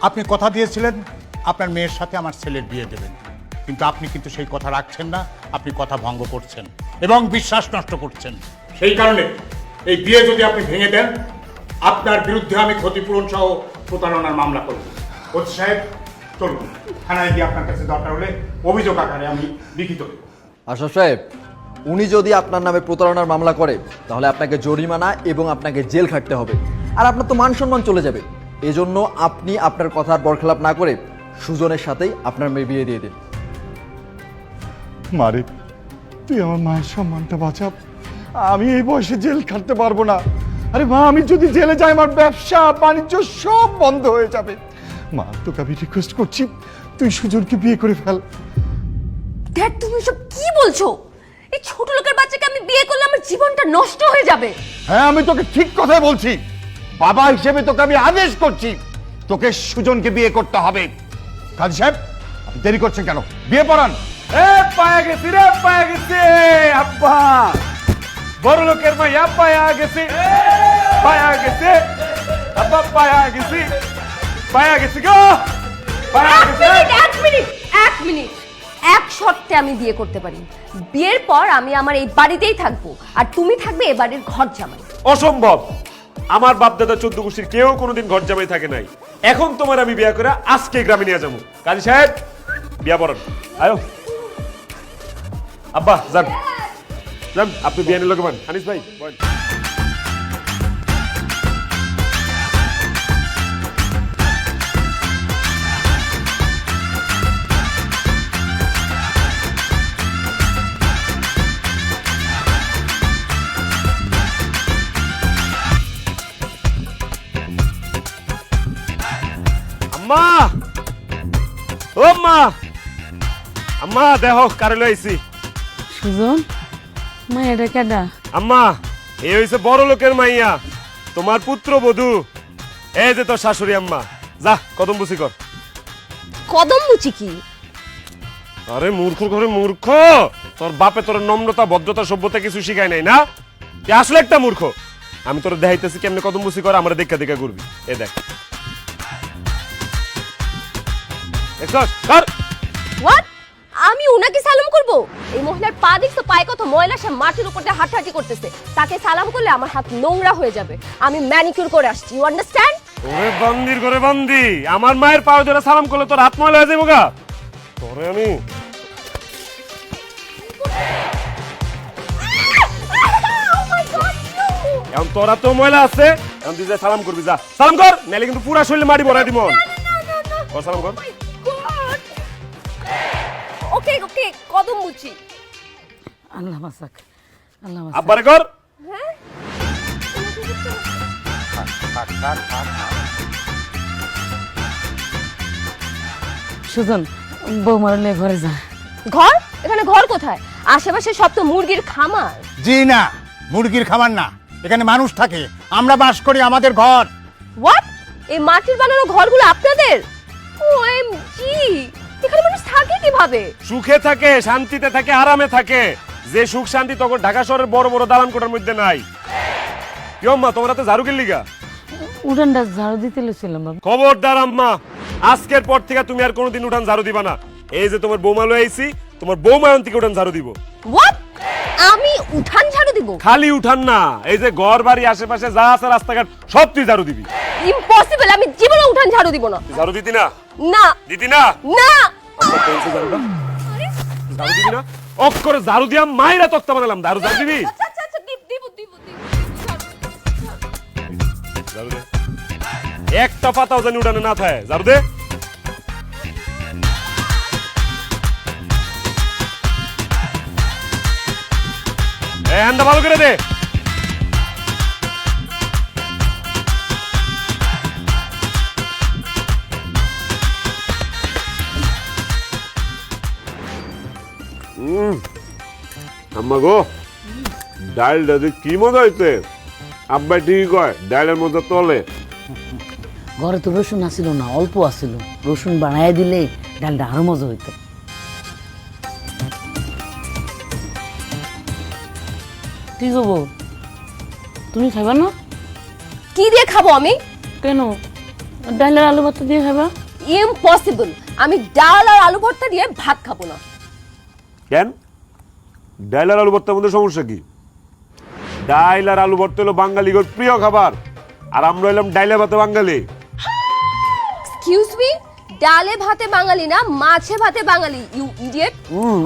আপনি কথা দিয়েছিলেন আপনার মেয়ের সাথে আমার ছেলের বিয়ে দেবেন, কিন্তু আপনি কিন্তু সেই কথা রাখছেন না, আপনি কথা ভঙ্গ করছেন এবং বিশ্বাস নষ্ট করছেন। সেই কারণে এই বিয়ে যদি আপনি ভেঙে দেন, আপনার বিরুদ্ধে আমি ক্ষতিপূরণ সহ প্রতারণার মামলা করব। ওসি সাহেব চলুন, থানায় গিয়ে আপনার কাছে দরকার হলে অভিযোগ আকারে আমি লিখিত দেব। আশরাফ সাহেব, উনি যদি আপনার নামে প্রতারণার মামলা করে তাহলে আপনাকে জরিমানা এবং আপনাকে জেল খাটতে হবে, আর আপনার তো মান সম্মান চলে যাবে। এজন্য আপনি আপনার কথার বরখেলাপ না করে সুজনের সাথেই আপনার মেয়ে বিয়ে দিয়ে দিন। মারে, তুই আমার মায়ের সম্মানটা বাঁচা, আমি এই বয়সে জেল খাটতে পারবো না। আরে মা, আমি যদি জেলে যাই আমার ব্যবসা বাণিজ্য সব বন্ধ হয়ে যাবে। মা, তোকে আমি রিকোয়েস্ট করছি, তুই সুজনকে বিয়ে করে ফেল। ড্যাড, তুমি সব কি বলছো? এই ছোট লোকের বাচ্চাকে আমি বিয়ে করলে আমার জীবনটা নষ্ট হয়ে যাবে। হ্যাঁ, আমি তোকে ঠিক কথাই বলছি। বাবা হিসেবে তোকে আমি আদেশ করছি, তোকে সুজনকে বিয়ে করতে হবে। কাজী সাহেব, আপনি দেরি করছেন কেন? বিয়ে পড়ান। এ পায়া গেছি রে, পায়া গেছি আব্বা, বড় লোকের মাইয়া পায়া গেছি, পায়া গেছে আব্বা, পায়া গেছি, পায়া গেছি গো, পায়া গেছে। এক মিনিট, এক শর্তে আমি বিয়ে করতে পারি। বিয়ের পর আমি আমার এই বাড়িতেই থাকবো, আর তুমি থাকবে এ বাড়ির ঘর জামাই। অসম্ভব, আমার বাপ দাদা 14 গোষ্ঠীর কেউ কোনোদিন ঘর জামাই থাকে নাই। এখন তোমার আমি বিয়ে করে আজকে গ্রামে নিয়ে যাবো। কাজী সাহেব, বিয়া পড়ান। আয়ো আব্বা, যান যান, আপনি বিয়ে নিয়ে লোকে পান। আনিস ভাই বলেন। আম্মা ও মা আম্মা দেখো কারে লইছি সুজন মায়েরা কেডা? আম্মা এই হইছে বড় লোকের মাইয়া তোমার পুত্রবধূ এই যে তোর শাশুড়ি আম্মা যা কদম বুঝি কর কদম মুচি কি? আরে মূর্খর ঘরে মূর্খ তোর বাপে তোর নম্রতা ভদ্রতা সভ্যতা কিছু শিখায় নাই না তুই আসলে একটা মূর্খ আমি তোর দেখাইতেছি কেমনে কদম বুঝি কর আমরা দেখা দেখা করবি এ দেখ দেখছস কর হোয়াট? আমি উনাকে সালাম করব? এই মহিলার পা দেখছো, পায়ে কত ময়লা, সে মাটির উপর দিয়ে হাঁটাহাঁটি করতেছে। তাকে সালাম করলে আমার হাত নোংরা হয়ে যাবে। আমি ম্যানিকিউর করে আসছি, ইউ আন্ডারস্ট্যান্ড? ওরে বান্দির ঘরে বান্দি আমার মায়ের পায়ে ধরে সালাম করলে তোর হাত ময়লা হয়ে যাবো গা তোরে আমি এখন তোরা তো ময়লা আছে এখন তুই যা সালাম করবি যা সালাম কর নাইলে কিন্তু পুরা শরীরে মাটি ভরাই দিব কর সালাম কর ওকে ওকে, কদম মুচি। আল্লাহ মাসাক, আল্লাহ মাসাক। আব্বারে কর সুজন বৌমার নিয়ে ঘরে যা। ঘর? এখানে ঘর কোথায়? আশেপাশে সব তো মুরগির খামার। জি না, মুরগির খামার না, এখানে মানুষ থাকে, আমরা বাস করি, আমাদের ঘর। হোয়াট? এই মাটির বানানো ঘরগুলো আপনাদের? ওএমজি, এখানে মানুষ থাকে কিভাবে? সুখে থাকে শান্তিতে থাকে আরামে থাকে যে সুখ শান্তি তখন ঢাকা শহরের বড় বড় দালান কোঠার মধ্যে নাই কি আম্মা তোমরা তো ঝাড়ু কিনলি গা উঠানটা ঝাড়ু দিতে লইছিলাম বাবা। খবরদার আম্মা আজকের পর থেকে তুমি আর কোনোদিন উঠান ঝাড়ু দিবা না এই যে তোমার বৌমা লয়ে আইছি তোমার বৌমা থেকে উঠান ঝাড়ু দিব হোয়াট? আমি উঠান ঝাড়ু দিব? খালি উঠান না এই যে ঘর বাড়ি আশেপাশে যা আছে রাস্তাঘাট সব তুই ঝাড়ু দিবি ইম্পসিবল, আমি জীবনে উঠান ঝাড়ু দিব না। তুই ঝাড়ু দিতি না না দিতি না না। আচ্ছা, পেন্সিল ঝাড়ুটা ঝাড়ু দিবি না অফ করে ঝাড়ু দিয়া মাইরা তক্তা বানালাম ঝাড়ু ঝাড়ু দিবি আচ্ছা আচ্ছা আচ্ছা, দিব। ঝাড়ু দে একটা পাতাও জানি উঠানে না থাকে ঝাড়ু দে হ্যান্ডা ভালো করে দে আম্মা গো ডালটা যে কি মজা হইতে আব্বা ঠিকই কয় ডালের মজা তলে ঘরে তো রসুন আসিল না, অল্প আসিল, রসুন বানায় দিলে ডালটা আরো মজা হইতো। কি করবো, তুমি খাইবা না? কি দিয়ে খাবো আমি? কেন, ডালের আলু ভর্তা দিয়ে খাইবা? ইম্পসিবল, আমি ডাল আর আলু ভর্তা দিয়ে ভাত খাবো না। কেন ডাল আর আলু ভর্তার মধ্যে সমস্যা কি ডাল আর আলু ভর্তা হলো বাঙালির প্রিয় খাবার আর আমরা হইলাম ডাইলে ভাতে বাঙালি এক্সকিউজ মি, ডালে ভাতে বাঙালি না, মাছে ভাতে বাঙালি, ইউ ইডিয়েট।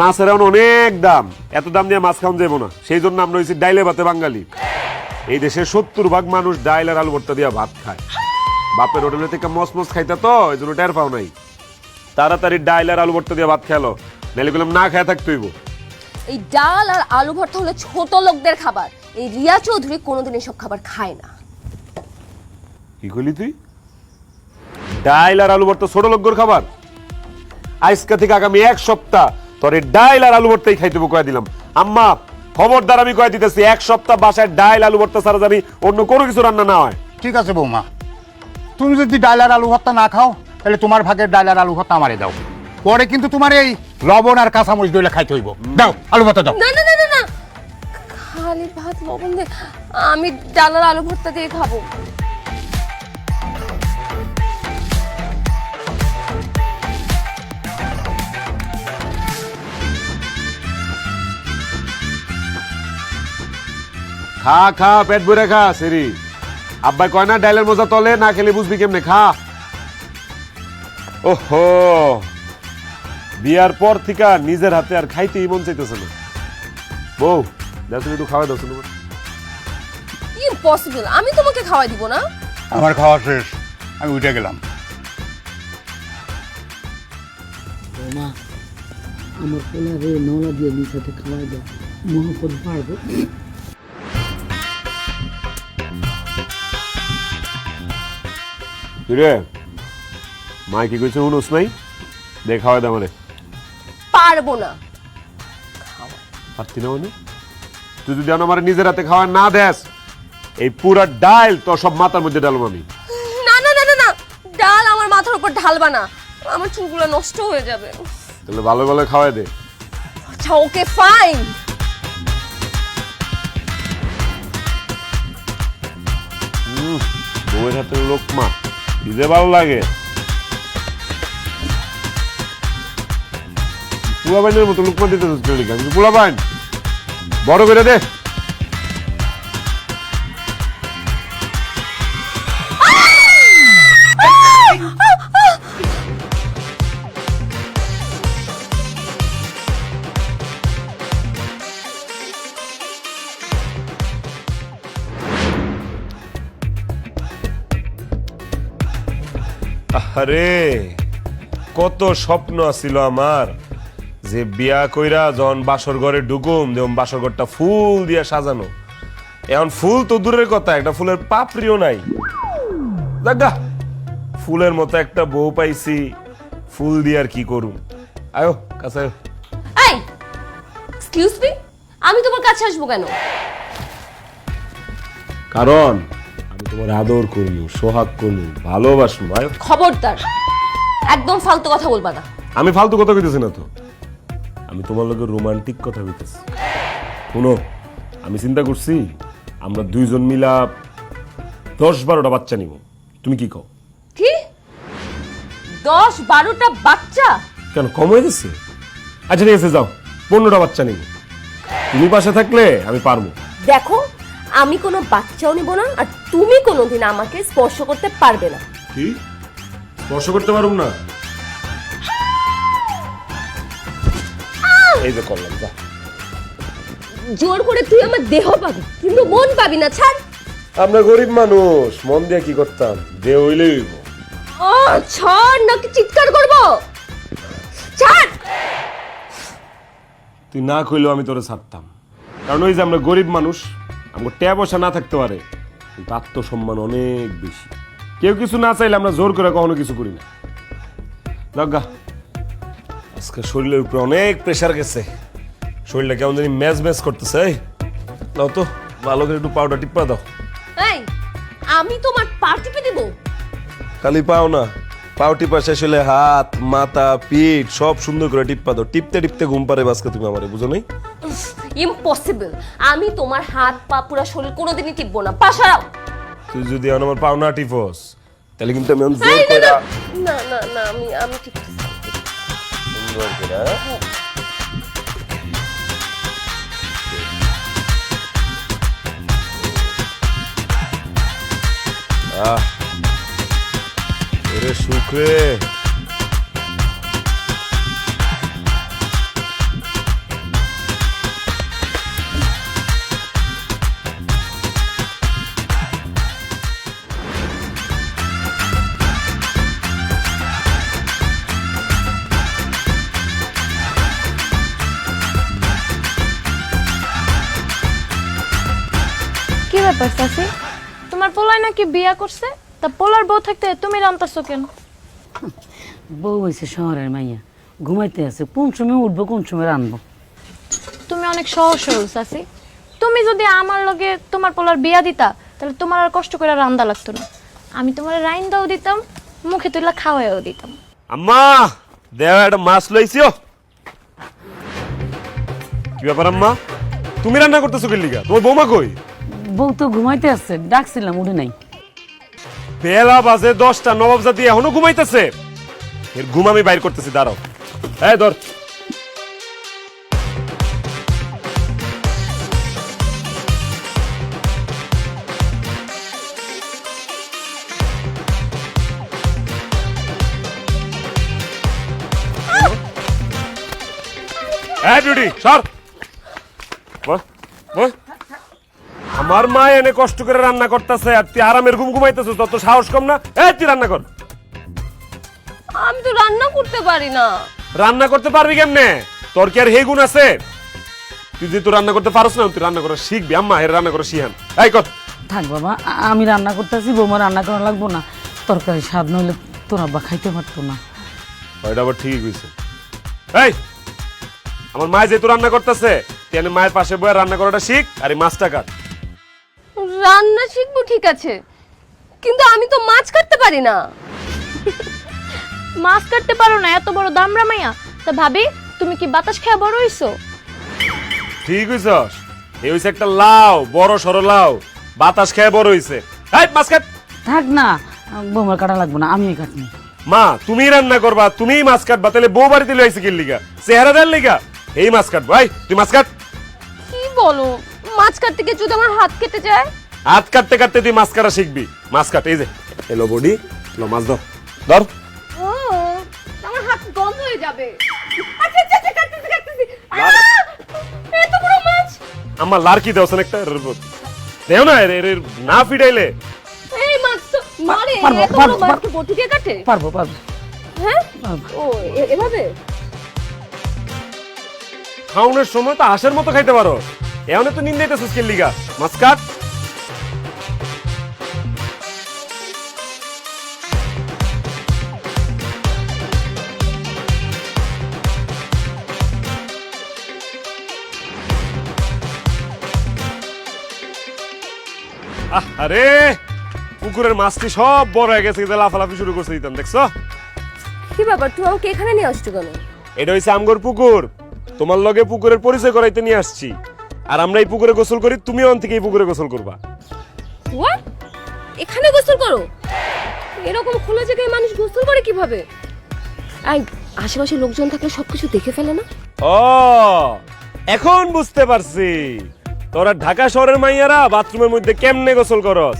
মাছের এখন অনেক দাম এত দাম দিয়ে মাছ খাওয়া যাবো না সেই জন্য আমরা হয়েছি ডাইলে ভাতে বাঙালি এই দেশের 70% মানুষ ডাইল আর আলু ভর্তা দিয়ে ভাত খায় বাপের হোটেলে থেকে মস মস খাইতা তো এই জন্য টের পাও নাই তাড়াতাড়ি ডাইল আর আলু ভর্তা দিয়ে ভাত খেলো নাইলে গুলাম না খায় থাকতে হইব এই ডাল আর আলু ভর্তা হলো ছোট লোকদের খাবার। এই রিয়া চৌধুরী কোনোদিন এসব খাবার খায় না। কি কইলি তুই ডাইল আর আলু ভর্তা ছোট লোকদের খাবার আজকে থেকে আগামী এক সপ্তাহ তোর এই ডাইল আর আলু ভর্তাই খাইতে কয়ে দিলাম আম্মা খবরদার আমি কয়ে দিতেছি এক সপ্তাহ বাসায় ডাইল আলু ভর্তা ছাড়া জানি অন্য কোনো কিছু রান্না না হয় ঠিক আছে বৌমা, তুমি যদি ডাল আর আলু ভর্তা না খাও তাহলে তোমার ভাগের ডাল আর আলু ভর্তা আমারে দাও, পরে কিন্তু তোমার এই লবণ আর কাঁচামরিচ দইলে খাইতে হইব। দাও আলু ভর্তা দাও। না না না না না, খালি ভাত লবণ দিয়ে আমি ডাল আর আলু ভর্তা দিয়ে খাবো। খা খা পেট ভরে খা সেরি আব্বাই কয় না ডাইলের মজা তলে না খেলে বুঝবি কেমনে খা ওহো বিয়ার পর থেকে নিজের হাতে আর খাইতেই মন চাইতেছে না বউ দেখুন একটু খাওয়াই দাও শুনুন ইম্পসিবল, আমি তোমাকে খাওয়াই দিব না। আমার খাওয়া শেষ, আমি উঠে গেলাম। বৌমা, আমার পোলা রে নলা দিয়ে দুই সাথে খাওয়াই দাও, মহাপদ পারবো। কিরে মা কি কইছে উনুস নাই দেখ খাওয়া দে আমারে। পারবো না। পারতি না মানে? তুই যদি আমার নিজের হাতে খাওয়া না দেস এই পুরা ডাল তো সব মাথার মধ্যে ডালবো আমি। না না না না না, ডাল আমার মাথার উপর ঢালবা না, আমার চুলগুলো নষ্ট হয়ে যাবে। তাহলে ভালো ভালো খাওয়া দে। আচ্ছা ওকে ফাইন। বউয়ের হাতের লোকমা দিতে ভালো লাগে। পুলা বাইনের মতো লোকমা দিতে পুলা বাইন বড় করে দে। আরে কত স্বপ্ন আছিল আমার যে বিয়া কইরা যখন বাসর ঘরে ঢুকুম যেমন বাসর ঘরটা ফুল দিয়া সাজানো। এখন ফুল তো দূরের কথা, একটা ফুলের পাপড়িও নাই। দেখা ফুলের মতো একটা বউ পাইছি, ফুল দিয়ে আর কি করুম। আয়ো কাছে আয়ো। এই এক্সকিউজ মি, আমি তোমার কাছে আসবো কেন? কারণ আমি তোমার আদর করবো, সোহাগ করবো, ভালোবাসবো। আয়ো। খবরদার একদম ফালতু কথা বলবা না। আমি ফালতু কথা কইতেছি না তো, আমি তোমার লগে রোমান্টিক কথা কইতেছি। শুনো, আমি চিন্তা করছি আমরা দুইজন মিলা 10-12টা বাচ্চা নিব। তুমি কি কও? কি 10-12টা বাচ্চা? কেন কম হয়ে গেছে? আচ্ছা ঠিক আছে, যাও 15টা বাচ্চা নিব। তুমি পাশে থাকলে আমি পারবো। দেখো আমি কোনো বাচ্চাও নিব না, আর তুমি কোনোদিন আমাকে স্পর্শ করতে পারবে না। কি স্পর্শ করতে পারুম না? এই যে করলাম, যা। জোর করে তুই আমার দেহ পাবি কিন্তু মন পাবি না। ছাড়। আমরা গরিব মানুষ, মন দিয়ে কি করতাম? দে হইলেই হইব। ও ছাড়, নাকি চিৎকার করব? ছাড়। তুই না কইলেও আমি তোরে ছাড়তাম, কারণ ওই যে আমরা গরিব মানুষ, আমার টাকা পয়সা না থাকতে পারে কিন্তু আত্মসম্মান অনেক বেশি। কেউ কিছু না চাইলে আমরা জোর করে কখনো কিছু করি না। লাগা আজকে শরীরের উপরে অনেক প্রেশার গেছে, শরীরটা কেমন জানি ম্যাচ ম্যাচ করতেছে। এই নাও তো ভালো করে একটু পাউডার টিপা দাও। এই আমি তোমার পা টিপে দেব? খালি পাও না, পাও টিপা শেষ হলে হাত, মাথা, পিঠ সব সুন্দর করে টিপা দাও। টিপতে টিপতে ঘুম পারে আজকে তুমি আমারে, বুঝো নাই? ইম্পসিবল, আমি তোমার হাত পা পুরো শরীর কোনোদিনই টিপবো না। পা সরাও। তুই যদি এখন আমার পাও না টিপস তাহলে কিন্তু আমি জোর এই, করে না না না, আমি টিপতেছি। সুন্দর করে এরে সুখে। কি ব্যাপার চাচি, তোমার পোলাই নাকি বিয়া করছে? তা পোলার বউ থাকতে তুমি রান্তাছো কেন? বউ হয়েছে শহরের মাইয়া, ঘুমাইতে আছে, কোন সময় উঠবো কোন সময় রানবো। তুমি অনেক সহজ সরল চাচি। তুমি যদি আমার লগে তোমার পোলার বিয়া দিতা তাহলে তোমার আর কষ্ট করে রান্দা লাগতো না। আমি তোমার রাইন দাও দিতাম, মুখে তুইলা খাওয়াইও দিতাম। আম্মা দেও একটা মাছ লইছিও। কি ব্যাপার আম্মা, তুমি রান্না করতেছো কি লিগা? তোমার বৌমা কই? বউ তো ঘুমাইতে আছে, ডাকছিলাম উঠে নাই। বেলা বাজে 10টা, নবাব জাতি এখনো ঘুমাইতেছে। এর ঘুম আমি বাইর করতেছি, দাঁড়াও। এই ধর। এই বিউটি সর। বস বস। আমার মা এনে কষ্ট করে রান্না করতেছে আর তুই আরামের ঘুম ঘুমাইতেছিস, তত সাহস কম না? এই তুই রান্না কর। আমি তো রান্না করতে পারি না। রান্না করতে পারবি কেমনে? তোর কি আর হে গুণ আছে? তুই যে তুই রান্না করতে পারছ না, তুই রান্না করা শিখবি। আম্মা এর রান্না করা শিখান। এই কর। থাক বাবা, আমি রান্না করতেছি, বৌমা রান্না করা লাগবো না। তরকারি স্বাদ নইলে তোর আব্বা খাইতে পারতো না। ওইটা আবার ঠিকই কইছে। এই আমার মা যেহেতু রান্না করতেছে তুই মায়ের পাশে বয়ে রান্না করাটা শিখ আর এই মাছটা কাট। রান্না শিখবো ঠিক আছে, কিন্তু আমি তো মাছ কাটতে পারি না। মাছ কাটতে পারো না, এত বড় দামরা মাইয়া? তা ভাবি তুমি কি বাতাস খেয়ে বড় হইছো? ঠিক হইছস, এই হইছে একটা লাউ, বড় সরো লাউ, বাতাস খেয়ে বড় হইছে। এই মাছ কাট। থাক না, বৌমার কাটা লাগবো না, আমি কাটবো। মা তুমি রান্না করবা, তুমিই মাছ কাটবা, তাহলে বউ বাড়িতে লইছে কি লিগা? চেহারা দেন লিগা? এই মাছ কাটবো। এই তুই মাছ কাট। কি বলো, মাছ কাটতে গিয়ে যদি আমার হাত কেটে যায়? হাত কাটতে কাটতে তুই মাছ কাটা শিখবি। মাছ কাট, এই যে এলো বডি, লো মাছ ধর ধর। ও, আমার হাত গন্ধ হয়ে যাবে। আচ্ছা আচ্ছা আচ্ছা, কাটতেছি কাটতেছি। এত বড় মাছ! আমার লারকি দেওছেন একটা দেও না, এর না ফিটাইলে। এই মাছ তো মারে, পারবো, এত বড় পারবো, মাছ কি বটি দিয়ে কাটে? পারবো পারবো। হ্যাঁ? পারবো। ও এভাবে? খাওনের সময় তো হাঁসের মতো খাইতে পারো, এমন তো নিন্দাইতেছিস কি লিগা? মাছ কাট। আরে পুকুরের মাছটি সব বড় হয়ে গেছে, লাফালাফি শুরু করছে দিতাম, দেখছো? কি ব্যাপার, তুই আমাকে এখানে নিয়ে আসছো কেন? এটা হইছে আমগর পুকুর, তোমার লগে পুকুরের পরিচয় করাইতে নিয়ে আসছি। আর আমরা এই পুকুরে গোসল করি, তুমিও অন থেকে এই পুকুরে গোসল করবা। হোয়াট? এখানে গোসল করো? এরকম খোলা জায়গায় মানুষ গোসল করে কিভাবে? আই আশেপাশে লোকজন থাকলে সবকিছু দেখে ফেলে না? ও এখন বুঝতে পারছি, তোরা ঢাকা শহরের মাইয়ারা বাথরুমের মধ্যে কেমনে গোসল করস।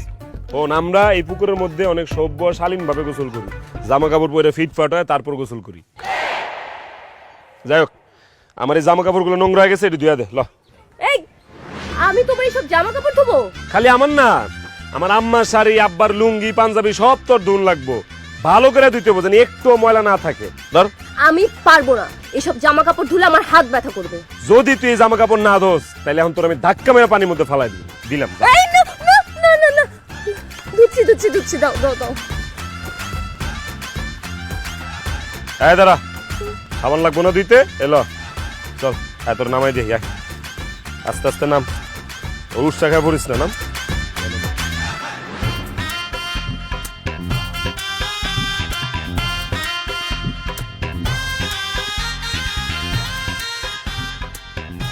শোন, আমরা এই পুকুরের মধ্যে অনেক সভ্য শালীন ভাবে গোসল করি, জামা কাপড় পরে ফিটফাট হয় তারপর গোসল করি। যাই হোক, আমার এই জামা কাপড়গুলো নোংরা হয়ে গেছে, এটা ধুয়া দে। ল, এই আমি তোমার এইসব জামা কাপড় ধোবো? খালি আমার না, আমার আম্মার শাড়ি, আব্বার লুঙ্গি, পাঞ্জাবি সব তোর ধুন লাগবো, ভালো করে ধুইতে হবে যেন একটু ময়লা না থাকে। ধর। আমি পারবো না, এসব জামা কাপড় ধুলে আমার হাত ব্যথা করবে। যদি তুই এই জামা কাপড় না ধোস তাহলে এখন তোর আমি ধাক্কা মেরে পানির মধ্যে ফালাই দিলাম। এই না না না না না, ধুচ্ছি ধুচ্ছি ধুচ্ছি, দাও দাও দাও। এই দাঁড়া, সাবান লাগবো না ধুইতে, এলো চল, তোর নামাই দিই, আস্তে আস্তে নাম, উৎসাহ খায় পড়িস না, নাম।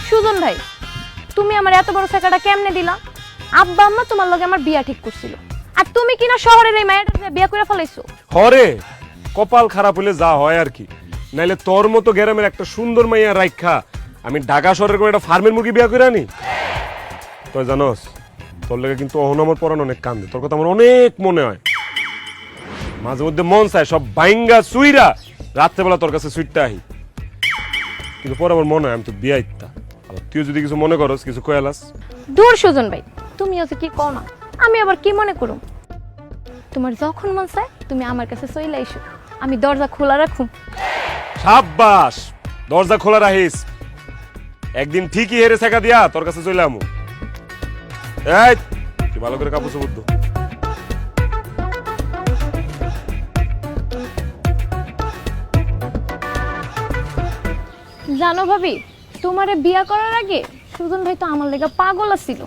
সুজন ভাই, তুমি আমার এত বড় টাকাটা কেমনে দিলা? আব্বা আম্মা তোমার লগে আমার বিয়া ঠিক করছিল, আর তুমি কিনা শহরের এই মায়ের বিয়া করে ফেলাইছো। হরে কপাল খারাপ হলে যা হয় আর কি, নাইলে তোর মতো গ্রামের একটা সুন্দর মাইয়া রাইখা আমি ঢাকা শহরের কোনো একটা ফার্মের মুরগি বিয়া করে আনি। তুই জানোস তোর লেগে কিন্তু অহন আমার পরান অনেক কান্দে, তোর কথা আমার অনেক মনে হয়, মাঝে মধ্যে মন চায় সব বাইঙ্গা সুইরা রাত্রেবেলা তোর কাছে সুইটটা আহি, কিন্তু পরে আমার মনে হয় আমি তো বিয়া ইত্যা, আবার তুই যদি কিছু মনে করস, কিছু কয়ালাস। দূর সুজন ভাই, তুমি হচ্ছে কি কও না, আমি আবার কি মনে করুম? তোমার যখন মন চায় তুমি আমার কাছে চলে আইসো, আমি দরজা খোলা রাখুম। সাব্বাস, দরজা খোলা রাখিস, একদিন ঠিকই হেরে শেখা দিয়া তোর কাছে চলে আমু। এই তুই ভালো করে কাপড় চোপড় ধো। জানো ভাবি, তোমারে বিয়া করার আগে সুজন ভাই তো আমার লেগে পাগল ছিল,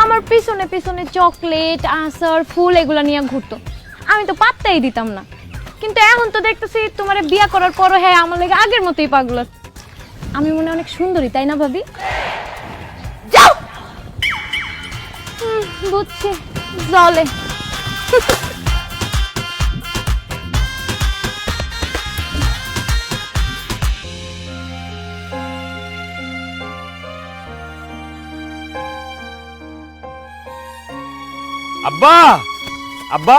আমার পিছনে পিছনে চকলেট, আচার, ফুল এগুলা নিয়ে ঘুরতো, আমি তো পাত্তাই দিতাম না। কিন্তু এখন তো দেখতেছি তোমারে বিয়া করার পরও হ্যাঁ আমার লেগে আগের মতোই পাগল। আমি মনে অনেক সুন্দরী, তাই না ভাবি? যাও। বুঝছি, জলে। আব্বা, আব্বা,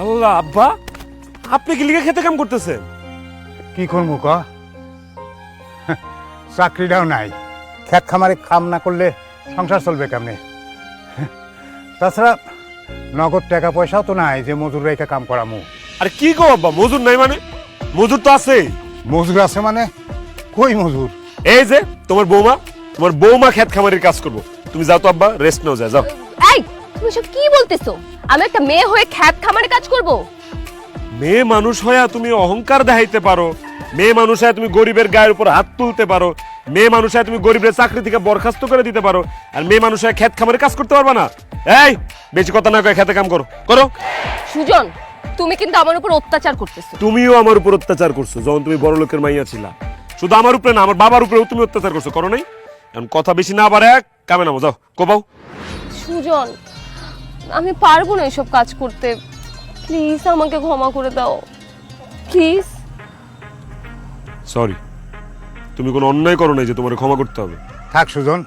আল্লাহ, আব্বা আপনি কি লিগে খেতে কাম করতেছেন? কি করবো ক, চাকরিটাও নাই, খেত খামারে কাম না করলে সংসার চলবে কেমনে? তাছাড়া নগদ টাকা পয়সাও তো নাই যে মজুর রেখে কাম করামু। আরে কি গো আব্বা, মজুর নাই মানে? মজুর তো আছে। মজুর আছে মানে? কই মজুর? এই যে তোমার বৌমা খেত খামারের কাজ করবো, তুমি যাও তো আব্বা, রেস্ট নাও, যাও। এই তুমি সব কি বলতেছো? আমি একটা মেয়ে হয়ে খ্যাত খামারে কাজ করব? মেয়ে মানুষ হয়ে তুমি অহংকার দেখাইতে পারো, মেয়ে মানুষ হয়ে তুমি গরিবের গায়ের উপর হাত তুলতে পারো, মেয়ে মানুষ হয়ে তুমি গরিবের চাকরি থেকে বরখাস্ত করে দিতে পারো, আর মেয়ে মানুষ হয়ে ক্ষেত খামারে কাজ করতে পারবা না? এই বেশি কথা না কয়ে খেতে কাম করো করো। সুজন, তুমি কিন্তু আমার উপর অত্যাচার করতেছো। তুমিও আমার উপর অত্যাচার করছো যখন তুমি বড় লোকের মাইয়া ছিলা। শুধু আমার উপরে না, আমার বাবার উপরেও তুমি অত্যাচার করছো, করো নাই? এখন কথা বেশি না বাড়ে, কামে নামো, যাও কোপাও। সুজন, আমি পারবো না এসব কাজ করতে, প্লিজ আমাকে ক্ষমা করে দাও, প্লিজ। সরি, তুমি কোনো অন্যায় করো নাই যে তোমার ক্ষমা করতে হবে। থাক সুজন,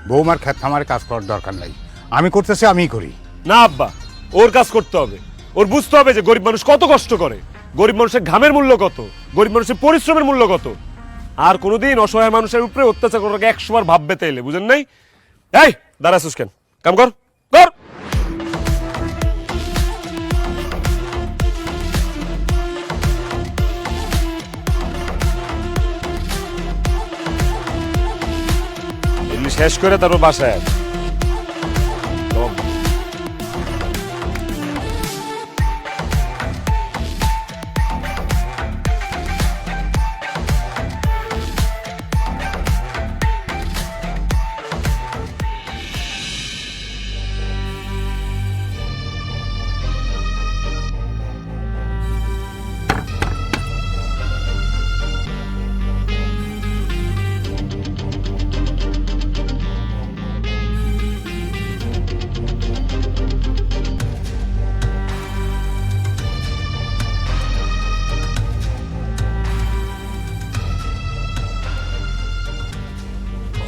বৌমার ক্ষেত খামারে কাজ করার দরকার নাই, আমি করতেছি, আমিই করি। না আব্বা, ওর কাজ করতে হবে, ওর বুঝতে হবে যে গরিব মানুষ কত কষ্ট করে, গরিব মানুষের ঘামের মূল্য কত, গরিব মানুষের পরিশ্রমের মূল্য কত। আর কোনোদিন অসহায় মানুষের উপরে অত্যাচার করার আগে 100 বার ভাববে তাইলে, বুঝেন নাই? এই দাঁড়াছিস কেন, কাম কর কর। এগুলি শেষ করে তারপর বাসায় আয়।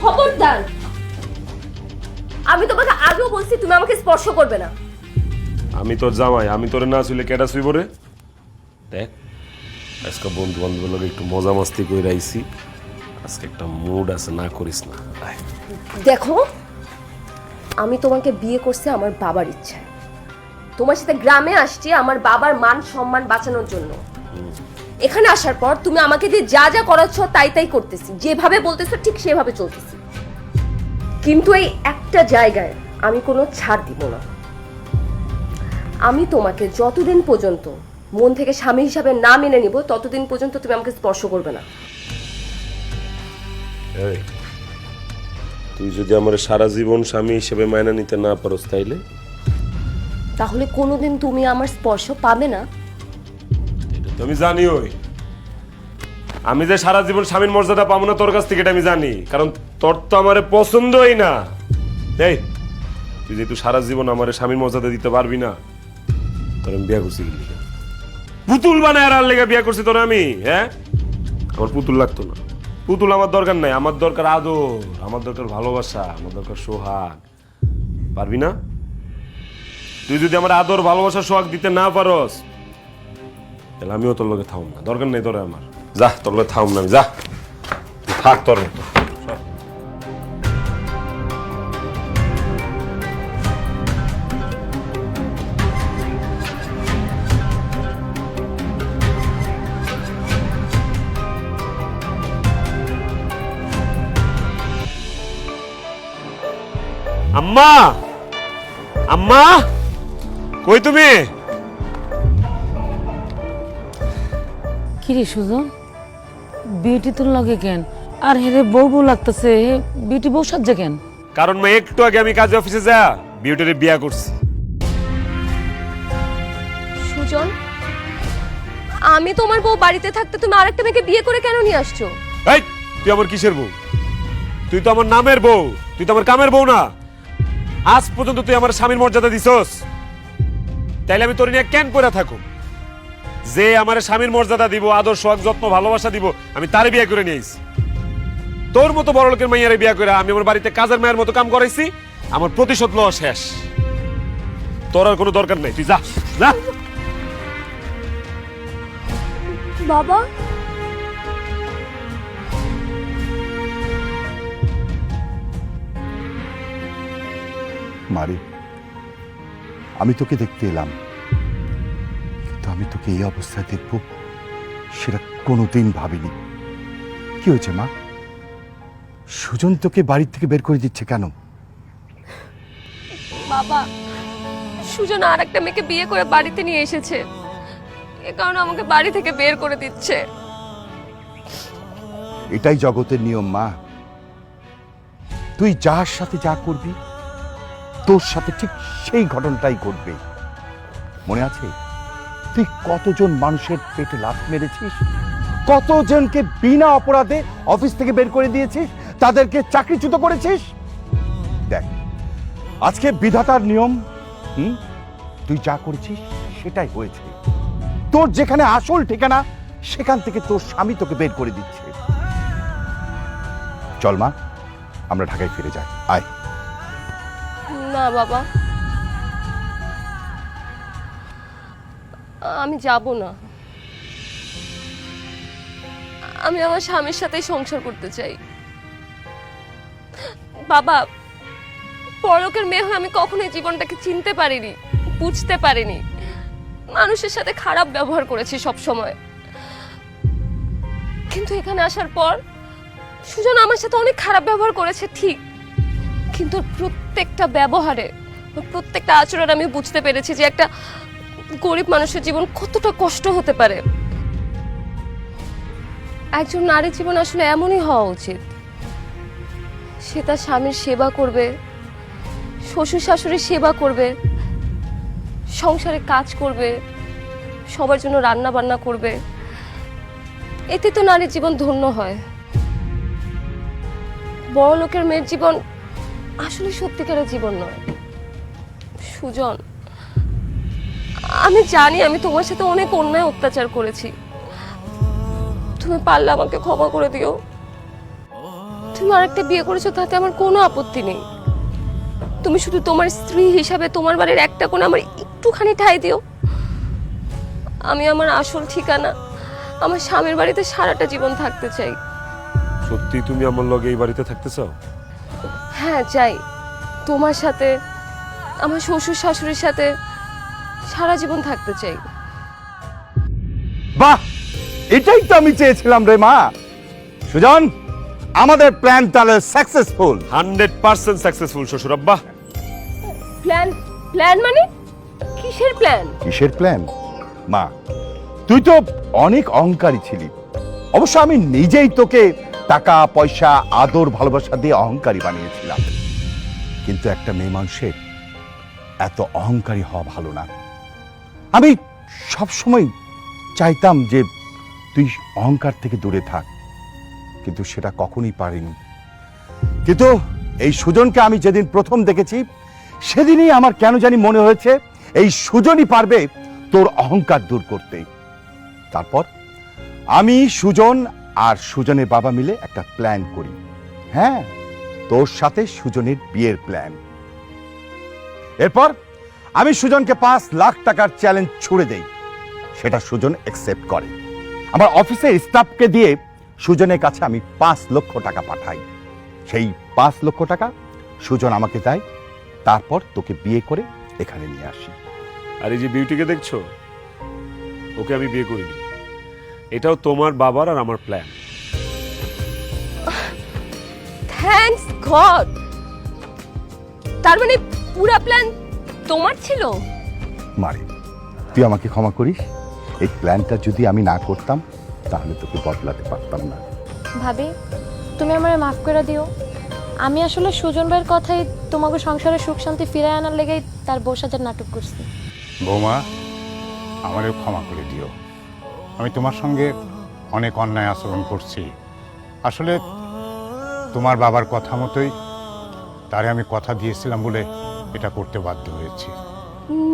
খবরদার, আমি তোমাকে আগেও বলছি তুমি আমাকে স্পর্শ করবে না। আমি তোর জামাই, আমি তোরে না শুইলে কেডা শুইব রে? দেখ আজকে বন্ধু বান্ধবের লোক একটু মজা মাস্তি করে আইছি, আজকে একটা মুড আছে, না করিস না। আয়। দেখো, আমি তোমাকে বিয়ে করছি আমার বাবার ইচ্ছায়, তোমার সাথে গ্রামে আসছি আমার বাবার মান সম্মান বাঁচানোর জন্য। এখানে আসার পর তুমি আমাকে দিয়ে যা যা করাচ্ছ তাই তাই করতেছি, যেভাবে বলতেছো ঠিক সেভাবে চলতেছি, কিন্তু এই একটা জায়গায় আমি কোনো ছাড় দিব না। আমি তোমাকে যতদিন পর্যন্ত মন থেকে স্বামী হিসাবে না মেনে নিব ততদিন পর্যন্ত তুমি আমাকে স্পর্শ করবে না। এই, তুই যদি আমার সারা জীবন স্বামী হিসেবে মায়না নিতে না পারোস তাইলে তাহলে কোনোদিন তুমি আমার স্পর্শ পাবে না। এটা তো আমি জানি, ওই আমি যে সারা জীবন স্বামীর মর্যাদা পাবো না তোর কাছ থেকে এটা আমি জানি, কারণ তোর তো আমারে পছন্দই না। এই তুই যেহেতু সারা জীবন আমার স্বামীর মর্যাদা দিতে পারবি না, তোর আমি বিয়া করছি গেলি পুতুল বানায় আর লেগে বিয়া করছি তোর আমি। হ্যাঁ, আমার পুতুল লাগতো না, পুতুল আমার দরকার নাই, আমার দরকার আদর, আমার দরকার ভালোবাসা, আমার দরকার সোহাগ। পারবি না? তুই যদি আমার আদর ভালোবাসা সোহাগ দিতে না পারস তাহলে আমিও তোর লগে থাম না, দরকার নেই তোরে আমার। যা, তোর লগে থাম না আমি, যা তুই থাক তোর মতো। আম্মা, আম্মা কই তুমি? কিরে সুজন, বিউটি তোর লাগে কেন? আর হেরে বউ বউ লাগতেছে, বিউটি বউ সাজছে কেন? কারণ মা একটু আগে আমি কাজে অফিসে যা বিউটির বিয়া করছি। সুজন, আমি তোমার বউ বাড়িতে থাকতে তুমি আরেকটা মেয়েকে বিয়ে করে কেন নিয়ে আসছো? এই তুই আমার কিসের বউ? তুই তো আমার নামের বউ, তুই তো আমার কামের বউ না। আজ পর্যন্ত তুই আমার স্বামীর মর্যাদা দিছস, তাইলে আমি তোর নিয়ে কেন পড়ে থাকো? যে আমার স্বামীর মর্যাদা দিব, আদর সোহাগ যত্ন ভালোবাসা দিব, আমি তারে বিয়ে করে নিয়েছি। তোর মতো বড় লোকের মাইয়ারে বিয়ে করে আমি আমার বাড়িতে কাজের মায়ের মতো কাম করাইছি, আমার প্রতিশোধ লওয়া শেষ। তোর আর কোনো দরকার নেই, তুই যা যা। বাবা, মারি, আমি তোকে দেখতে এলাম, কিন্তু আমি তোকে এই অবস্থায় দেখব সেটা কোনোদিন ভাবিনি। কি হয়েছে মা? সুজন তোকে বাড়ি থেকে বের করে দিচ্ছে কেন? বাবা, সুজন আর একটা মেয়েকে বিয়ে করে বাড়িতে নিয়ে এসেছে। এ কারণে আমাকে বাড়ি থেকে বের করে দিচ্ছে। এটাই জগতের নিয়ম মা। তুই যার সাথে যা করবি তোর সাথে ঠিক সেই ঘটনাটাই ঘটবে। মনে আছে তুই কতজন মানুষের পেটে লাথ মেরেছিস, কতজনকে বিনা অপরাধে অফিস থেকে বের করে দিয়েছিস, তাদেরকে চাকরিচ্যুত করেছিস। দেখ আজকে বিধাতার নিয়ম, তুই যা করেছিস সেটাই হয়েছে। তোর যেখানে আসল ঠিকানা সেখান থেকে তোর স্বামী তোকে বের করে দিচ্ছে। চল মা আমরা ঢাকায় ফিরে যাই, আয়। না বাবা, আমি যাব না। আমি আমার স্বামীর সাথেই সংসার করতে চাই। বাবা, পরলোকের মেয়ে হয়ে আমি কখনোই জীবনটাকে চিনতে পারিনি, বুঝতে পারিনি। মানুষের সাথে খারাপ ব্যবহার করেছি সব সময়। কিন্তু এখানে আসার পর সুজন আমার সাথে অনেক খারাপ ব্যবহার করেছে ঠিক, কিন্তু ওর প্রত্যেকটা ব্যবহারে, ওর প্রত্যেকটা আচরণ আমি বুঝতে পেরেছি যে একটা গরিব মানুষের জীবন কতটা কষ্ট হতে পারে। একজন নারীর জীবন আসলে এমনই হওয়া উচিত। সে তার স্বামীর সেবা করবে, শ্বশুর শাশুড়ির সেবা করবে, সংসারে কাজ করবে, সবার জন্য রান্না বান্না করবে। এতে তো নারীর জীবন ধন্য হয়। বড় লোকের মেয়ের জীবন আসলে সত্যিকারের জীবন নয়। সুজন, আমি জানি আমি তোমার সাথে অনেক অন্যায় অত্যাচার করেছি। তুমি পারলে আমাকে ক্ষমা করে দিও। তুমি আরেকটা বিয়ে করেছো তাতে আমার কোনো আপত্তি নেই। তুমি শুধু তোমার স্ত্রী হিসাবে তোমার বাড়ির একটা কোণ আমার একটুখানি ঠাঁই দিও। আমি আমার আসল ঠিকানা আমার স্বামীর বাড়িতে সারাটা জীবন থাকতে চাই। সত্যি তুমি আমার লগে এই বাড়িতে থাকতে চাও? হ্যাঁ চাই, তোমার সাথে, আমার শ্বশুর শাশুড়ির সাথে সারা জীবন থাকতে চাই। বাহ, এটাই তো আমি চেয়েছিলাম রে মা। সুজন, আমাদের প্ল্যান তাহলে সাকসেসফুল। 100% সাকসেসফুল শ্বশুর আব্বা। প্ল্যান? প্ল্যান মানে কিসের প্ল্যান? কিসের প্ল্যান? মা তুই তো অনেক অহংকারী ছিলি। অবশ্য আমি নিজেই তোকে টাকা পয়সা আদর ভালোবাসা দিয়ে অহংকারী বানিয়েছিলাম, কিন্তু একটা মেয়ে মানুষের এত অহংকারী হওয়া ভালো না। আমি সবসময় চাইতাম যে তুই অহংকার থেকে দূরে থাক, কিন্তু সেটা কখনোই পারিনি। কিন্তু এই সুজনকে আমি যেদিন প্রথম দেখেছি সেদিনই আমার কেন জানি মনে হয়েছে এই সুজনই পারবে তোর অহংকার দূর করতে। তারপর আমি, সুজন আর সুজনের বাবা মিলে একটা প্ল্যান করি। হ্যাঁ, তোর সাথে সুজনের বিয়ের প্ল্যান। এরপর আমি সুজনকে 5 লাখ টাকার চ্যালেঞ্জ ছুড়ে দেই। সেটা সুজন অ্যাকসেপ্ট করে। আমার অফিসের স্টাফকে দিয়ে সুজনের কাছে আমি 5 লক্ষ টাকা পাঠাই। সেই 5 লক্ষ টাকা সুজন আমাকে দেয়। তারপর তোকে বিয়ে করে এখানে নিয়ে আসি। আর এই যে বিউটিকে দেখছো, ওকে আমি বিয়ে করিনি। এটাও তোমার বাবার আর আমার প্ল্যান। Thanks god. তার মানে পুরো প্ল্যান তোমার ছিল? মারে, তুই আমাকে ক্ষমা করিস। এই প্ল্যানটা যদি আমি না করতাম তাহলে তোকে বদলাতে পারতাম না। ভাবি, তুমি আমারে মাফ করে দিও। আমি আসলে সুজন ভাইয়ের কথাই তোমাকে সংসারে সুখ শান্তি ফিরে আনার লেগেই তার বউ সাজার নাটক করছি। বৌমা, আমারে ক্ষমা করে দিও। আমি তোমার সঙ্গে অনেক অন্যায় আচরণ করছি। আসলে তোমার বাবার কথা মতোই তারে আমি কথা দিয়েছিলাম বলে এটা করতে বাধ্য হয়েছি।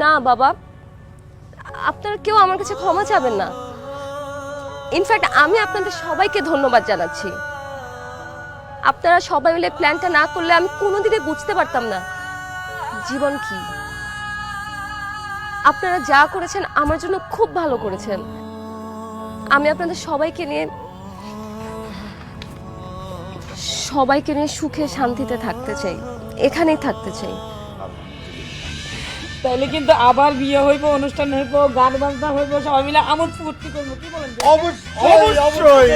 না বাবা, আপনারা কেউ আমার কাছে ক্ষমা চাবেন না। ইনফ্যাক্ট আমি আপনাদের সবাইকে ধন্যবাদ জানাচ্ছি। আপনারা সবাই মিলে প্ল্যানটা না করলে আমি কোনোদিনই বুঝতে পারতাম না জীবন কি। আপনারা যা করেছেন আমার জন্য খুব ভালো করেছেন। আমি আপনাদের সবাইকে নিয়ে সুখে শান্তিতে থাকতে চাই, এখানেই থাকতে চাই। তাহলে কিন্তু আবার বিয়ে হইব, অনুষ্ঠান হইব, গান বাজনা হইব, সবাই মিলে আমোদ ফুর্তি করবো। কি বলেন? অবশ্যই